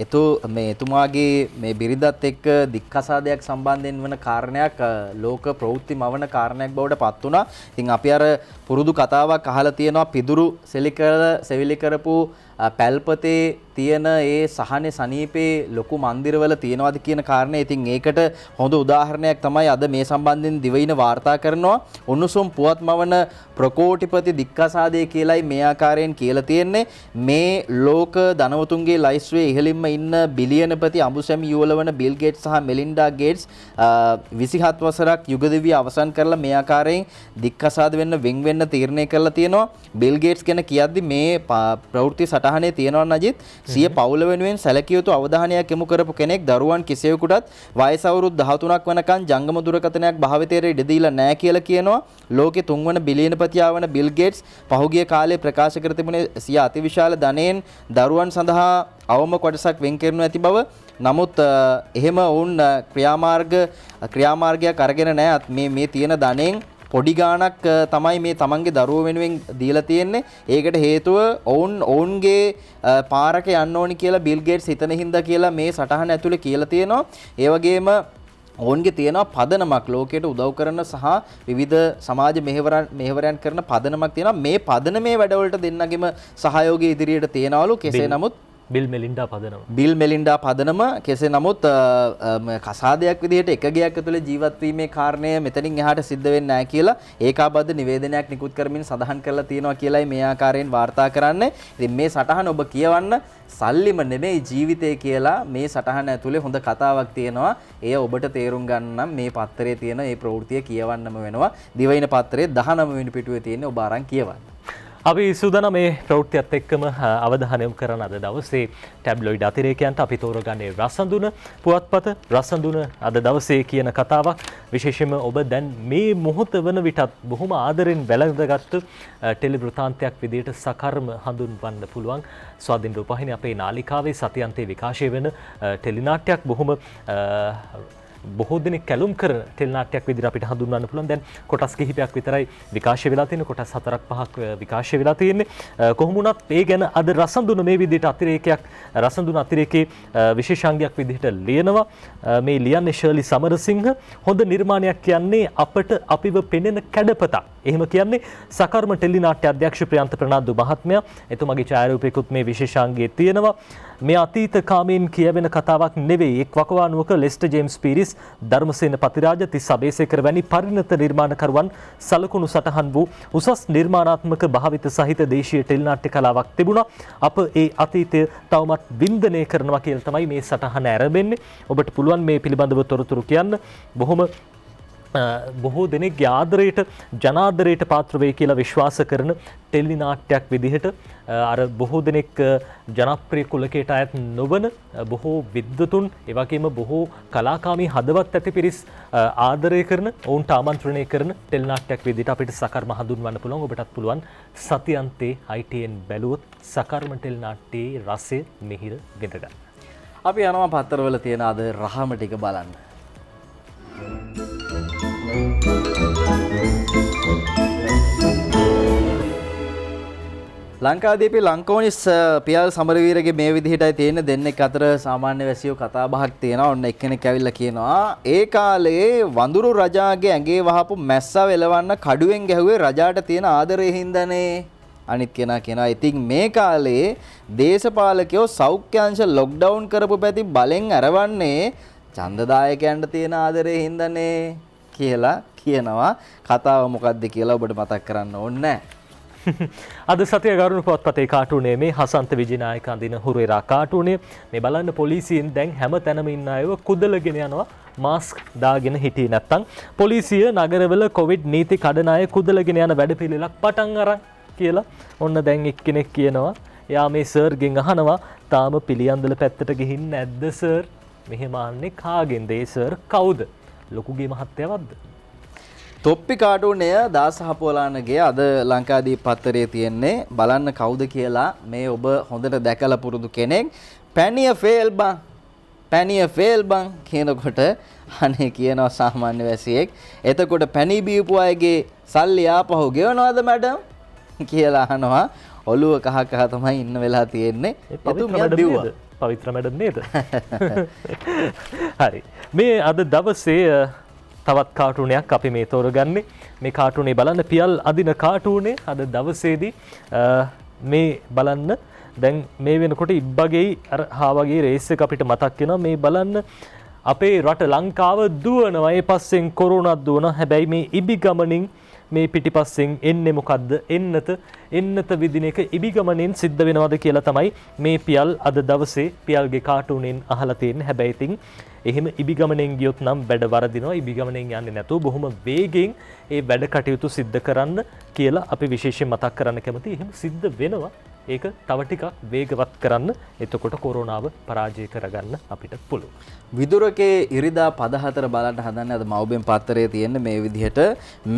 එතුමාගේ මේ බිරිඳත් එක්ක දික්කසාදයක් සම්බන්ධයෙන් වන කාරණයක් ලෝක ප්‍රවෘත්ති මවන කාරණයක් බවට පත් වුණා. ඉතින් අපි අර පුරුදු කතාවක් අහලා තියෙනවා පිදුරු සෙවිලි කරපු පැල්පතේ තියෙන ඒ සහනේ සනීපේ ලොකු මන්දිරවල තියෙනවාද කියන කාරණේ. ඉතින් ඒකට හොඳ උදාහරණයක් තමයි අද මේ සම්බන්ධයෙන් දිවයින වාර්තා කරනවා. උණුසුම් පුවත් මවන ප්‍රකෝටිපති දික්කසාදය කියලායි මේ ආකාරයෙන් කියලා තියෙන්නේ. මේ ලෝක ධනවතුන්ගේ ලයිස්ට්ුවේ ඉහළින්ම ඉන්න බිලියනපති අඹුසැමි යුවලවන බිල් ගේට්ස් සහ මෙලින්ඩා ගේට්ස් 27 වසරක් යුගදිවිය අවසන් කරලා මේ ආකාරයෙන් දික්කසාද වෙන්න වෙන් තීරණය කරලා තියෙනවා. බිල් ගේට්ස් ගැන කියද්දි මේ ප්‍රවෘත්ති සටහනේ තියෙනවා නජිත් සිය පවුල වෙනුවෙන් සැලකිය යුතු අවධානයක් යොමු කරපු කෙනෙක්. දරුවන් කිසිවෙකුටත් වයස අවුරුදු 13ක් වනකන් ජංගම දුරකථනයක් භාවිතයට ඉඩ දීලා නැහැ කියලා කියනවා. ලෝකේ 3 වන බිලියනපතියා වන බිල් ගේට්ස් පහුගිය කාලේ ප්‍රකාශ කර තිබුණේ සිය අතිවිශාල ධනයෙන් දරුවන් සඳහා අවම කොටසක් වෙන් කරනු ඇති බව. නමුත් එහෙම වුන් ක්‍රියාමාර්ගයක් අරගෙන නැහැ. මේ තියෙන ධනෙන් පොඩි ගාණක් තමයි මේ තමන්ගේ දරුවෝ වෙනුවෙන් දීලා තියෙන්නේ. ඒකට හේතුව ඔවුන්ගේ පාරක යන්න ඕනි කියලා බිල් ගේට්ස් හිතන හින්දා කියලා මේ සටහන ඇතුලේ කියලා තියෙනවා. ඒ වගේම ඔවුන්ගේ තියෙනවා පදනමක් ලෝකයට උදව් කරන සහ විවිධ සමාජ මෙහෙවරයන් කරන පදනමක් තියෙනවා. මේ පදනමේ වැඩවලට දෙන්නගෙම සහයෝගය ඉදිරියට තියනවලු. කෙසේ නමුත් බිල් මෙලින්ඩා පදනම කෙසේ නමුත් කසාදයක් විදිහට එක ගයක් ඇතුලේ ජීවත් වීමේ කාරණය මෙතනින් එහාට සිද්ධ වෙන්නේ නැහැ කියලා ඒකාබද්ධ නිවේදනයක් නිකුත් කරමින් සඳහන් කරලා තියෙනවා කියලායි මේ ආකාරයෙන් වාර්තා කරන්නේ. ඉතින් මේ සටහන ඔබ කියවන්න සල්ලිම නෙමෙයි ජීවිතය කියලා මේ සටහන ඇතුලේ හොඳ කතාවක් තියෙනවා. එය ඔබට තේරුම් ගන්න නම් මේ පත්තරේ තියෙන මේ ප්‍රවෘත්තිය කියවන්නම වෙනවා. දිවයින පත්තරේ 19 වෙනි පිටුවේ තියෙන ඔබ අරන් කියවන්න. අපි සූදානම් මේ ප්‍රවෘත්තියත් එක්කම අවධානය යොමු කරන අද දවසේ ටැබ්ලොයිඩ් අතිරේකයන්ට අපි තෝරගන්නේ රසඳුන පුවත්පත. රසඳුන අද දවසේ කියන කතාවක් විශේෂයෙන්ම ඔබ දැන් මේ මොහොත වන විටත් බොහොම ආදරෙන් වැළඳගත් ටෙලි වෘත්තාන්තයක් විදිහට සකර්ම හඳුන්වන්න පුළුවන්. ස්වාධීන රූපවාහිනිය අපේ නාලිකාවේ සතියන්තයේ විකාශය වෙන ටෙලි නාට්‍යයක් බොහෝ දෙනෙක් කැලුම් කර ටෙලි නාට්‍යයක් විදිහට අපිට හඳුන්වන්න පුළුවන්. දැන් කොටස් කිහිපයක් විතරයි විකාශය වෙලා තියෙන්නේ. කොටස් 4-5ක් විකාශය වෙලා තියෙන්නේ. කොහොම වුණත් ඒ ගැන අද රසඳුන මේ විදිහට රසඳුන අතිරේකයේ විශේෂාංගයක් විදිහට ලියනවා. මේ ලියන්නේ ෂර්ලි සමරසිංහ. හොඳ නිර්මාණයක් කියන්නේ අපට අපිව පෙනෙන කැඩපතක්. එහෙම කියන්නේ සකර්ම ටෙලි නාට්‍ය අධ්‍යක්ෂ ප්‍රියන්ත ප්‍රනාන්දු මහත්මයා. එතුමාගේ ඡායාරූපයකුත් මේ විශේෂාංගයේ තියෙනවා. මේ අතීත කාමයෙන් කියවෙන කතාවක් නෙවෙයි. එක් වකවානුවක ලෙස්ටර් ජේම්ස් පීරිස්, ධර්මසේන පතිරාජ, තිස් අබේසේකර වැනි පරිණත නිර්මාණකරුවන් සලකුණු සටහන් වූ උසස් නිර්මාණාත්මක භාවිත සහිත දේශීය ටෙලි නාට්‍ය කලාවක් තිබුණා. අප ඒ අතීතය තවමත් වින්දනය කරනවා කියලා තමයි මේ සටහන ආරම්භෙන්නේ. ඔබට පුළුවන් මේ පිළිබඳව තොරතුරු කියන්න. බොහෝ දෙනෙක්ගේ ආදරයට ජනාදරයට පාත්‍ර වෙයි කියලා විශ්වාස කරන ටෙලි නාට්‍යයක් විදිහට අර බොහෝ දෙනෙක් ජනප්‍රිය කුලකයට අයත් නොවන බොහෝ විද්වතුන් ඒ වගේම බොහෝ කලාකාමී හදවත් ඇති පිරිස් ආදරය කරන ඔවුන්ට ආමන්ත්‍රණය කරන ටෙලි නාට්‍යයක් විදිහට අපිට සකර්ම හඳුන්වන්න පුළුවන්. ඔබටත් පුළුවන් සතියන්තේ ITN බැලුවොත් සකර්ම ටෙලි නාට්‍යයේ රසය මිහිර විඳ ගන්න. අපි යනවා පත්තරවල තියෙන අද රහම ටික බලන්න. ලංකාදීපේ ලංකෝනිස් පියල් සමරවීරගේ මේ විදිහටයි තියෙන දෙන්නෙක් අතර සාමාන්‍ය වැසියෝ කතා බහක් තියෙනවා. ඔන්න එක්කෙනෙක් ඇවිල්ලා කියනවා ඒ කාලේ වඳුරු රජාගේ ඇඟේ වහපු මැස්සා වෙලවන්න කඩුවෙන් ගැහුවේ රජාට තියෙන ආදරේ හින්දානේ අනිත් කෙනා කියනවා ඉතින් මේ කාලේ දේශපාලකයෝ සෞඛ්‍යාංශ ලොක්ඩවුන් කරපු පැති බලෙන් අරවන්නේ ඡන්දදායකයන්ට තියෙන ආදරේ හින්දානේ කියලා කියනවා. කතාව මොකක්ද කියලා ඔබට මතක් කරන්න ඕනේ නැහැ. අද සතිය ගරුණු පුවත්පතේ කාටුනේ මේ හසන්ත විජේනායක අඳින හුරේරා කාටුනේ මේ බලන්න පොලිසියෙන් දැන් හැම තැනම ඉන්න අයව කුදලගෙන යනවා මාස්ක් දාගෙන හිටියේ නැත්තම් පොලිසිය නගරවල කොවිඩ් නීති කඩන අය කුදලගෙන යන වැඩපිළිවෙලක් පටන් අරන් කියලා ඔන්න දැන් එක්කෙනෙක් කියනවා යා මේ සර්ගෙන් අහනවා තාම පිළියන්දල පැත්තට ගිහින් නැද්ද සර් මෙහෙම අහන්නේ කාගෙන්ද ඒ සර් කවුද ලොකුගේ මහත්තයවත්ද තොප්පි කාටුනය දාසහපෝලානගේ අද ලංකාදීප පත්තරේ තියෙන්නේ බලන්න කවුද කියලා මේ ඔබ හොඳට දැකලා පුරුදු කෙනෙක් පැනිය ෆේල් බං පැනිය ෆේල් බං කියනකොට අනේ කියනවා සාමාන්‍ය වැසියෙක් එතකොට පැණි බීපු අයගේ සල්ලි ආපහු ගෙවනවද මැඩම් කියලා අහනවා ඔළුව කහ කහ තමයි ඉන්න වෙලා තියෙන්නේ එතුමිය බිව්වා පවිත්‍ර මැඩම් නේද හරි මේ අද දවසේ තවත් කාටුනයක් අපි මේ තෝරගන්නේ මේ කාටුනේ බලන්න පියල් අදින කාටුනේ අද දවසේදී මේ බලන්න දැන් මේ වෙනකොට ඉබ්බගේ අර හාවගේ රේස් එක අපිට මතක් වෙනවා මේ බලන්න අපේ රට ලංකාව දුවනවා ඒ පස්සෙන් කොරෝනාත් දුවනවා හැබැයි මේ ඉබි ගමනින් මේ පිටිපස්සෙන් එන්නේ මොකද්ද එන්නත විදින එක ඉබි ගමනින් සිද්ධ වෙනවද කියලා තමයි මේ පියල් අද දවසේ පියල්ගේ කාටුනෙන් අහලා තියෙන්නේ හැබැයි ඉතින් එහෙම ඉබි ගමනෙන් ගියොත් නම් වැඩ වරදිනවා ඉබි ගමනෙන් යන්නේ නැතුව බොහොම වේගෙන් ඒ වැඩ කටයුතු සිද්ධ කරන්න කියලා අපි විශේෂයෙන් මතක් කරන්න කැමතියි එහෙම සිද්ධ වෙනවා ඒක තව ටිකක් වේගවත් කරන්න එතකොට කොරෝනාව පරාජය කරගන්න අපිට පුළුවන්. විදුරකේ ඉරිදා පද 4 බලන්න හදන්නේ අද මව්බෙන් පත්තරේ තියෙන්නේ මේ විදිහට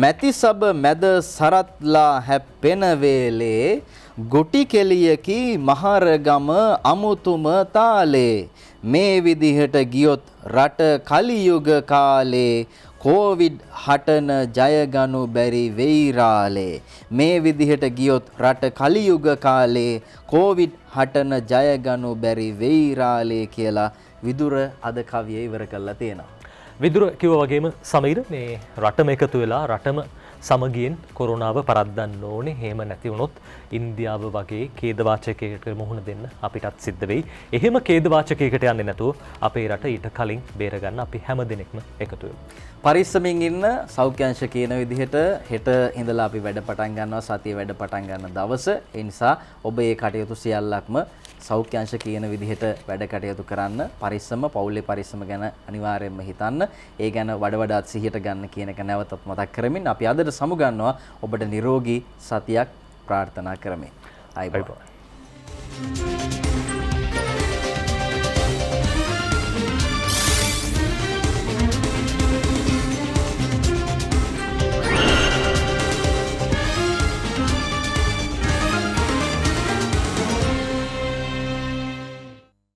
මැති සබ මැද සරත්ලා හැප්පෙන වේලේ ගොටි කෙලියකි මහරගම අමුතුම තාලේ මේ විදිහට ගියොත් රට කලියුග කාලේ කොවිඩ් හටන ජයගනු බැරි වෙයිරාලේ මේ විදිහට ගියොත් රට කලියුග කාලේ කොවිඩ් හටන ජයගනු බැරි වෙයිරාලේ කියලා විදුර අද කවිය ඉවර කරලා තියෙනවා. විදුර කිව්වා වගේම සමීර මේ රටම එකතු වෙලා රටම සමගියෙන් කොරෝනාව පරද්දන්න ඕනේ. එහෙම නැති වුණොත් ඉන්දියාව වගේ ඛේදවාචකයකට මුහුණ දෙන්න අපිටත් සිද්ධ වෙයි. එහෙම ඛේදවාචකයකට යන්නේ නැතුව අපේ රට ඊට කලින් බේරගන්න අපි හැම දිනෙකම එකතු වෙමු. පරිස්සමින් ඉන්න සෞඛ්‍යංශ කියන විදිහට හෙට ඉඳලා අපි වැඩ පටන් ගන්නවා සතිය වැඩ පටන් ගන්න දවස. ඒ නිසා ඔබ මේ කටයුතු සියල්ලක්ම සෞඛ්‍යංශ කියන විදිහට වැඩ කටයුතු කරන්න පරිස්සම පවුලේ පරිස්සම ගැන අනිවාර්යයෙන්ම හිතන්න. ඒ ගැන වඩාත් සිහියට ගන්න කියන එක නැවතත් මතක් කරමින් අපි අදට සමුගන්නවා ඔබට නිරෝගී සතියක් ප්‍රාර්ථනා කරමින්. ආයිබෝවන්.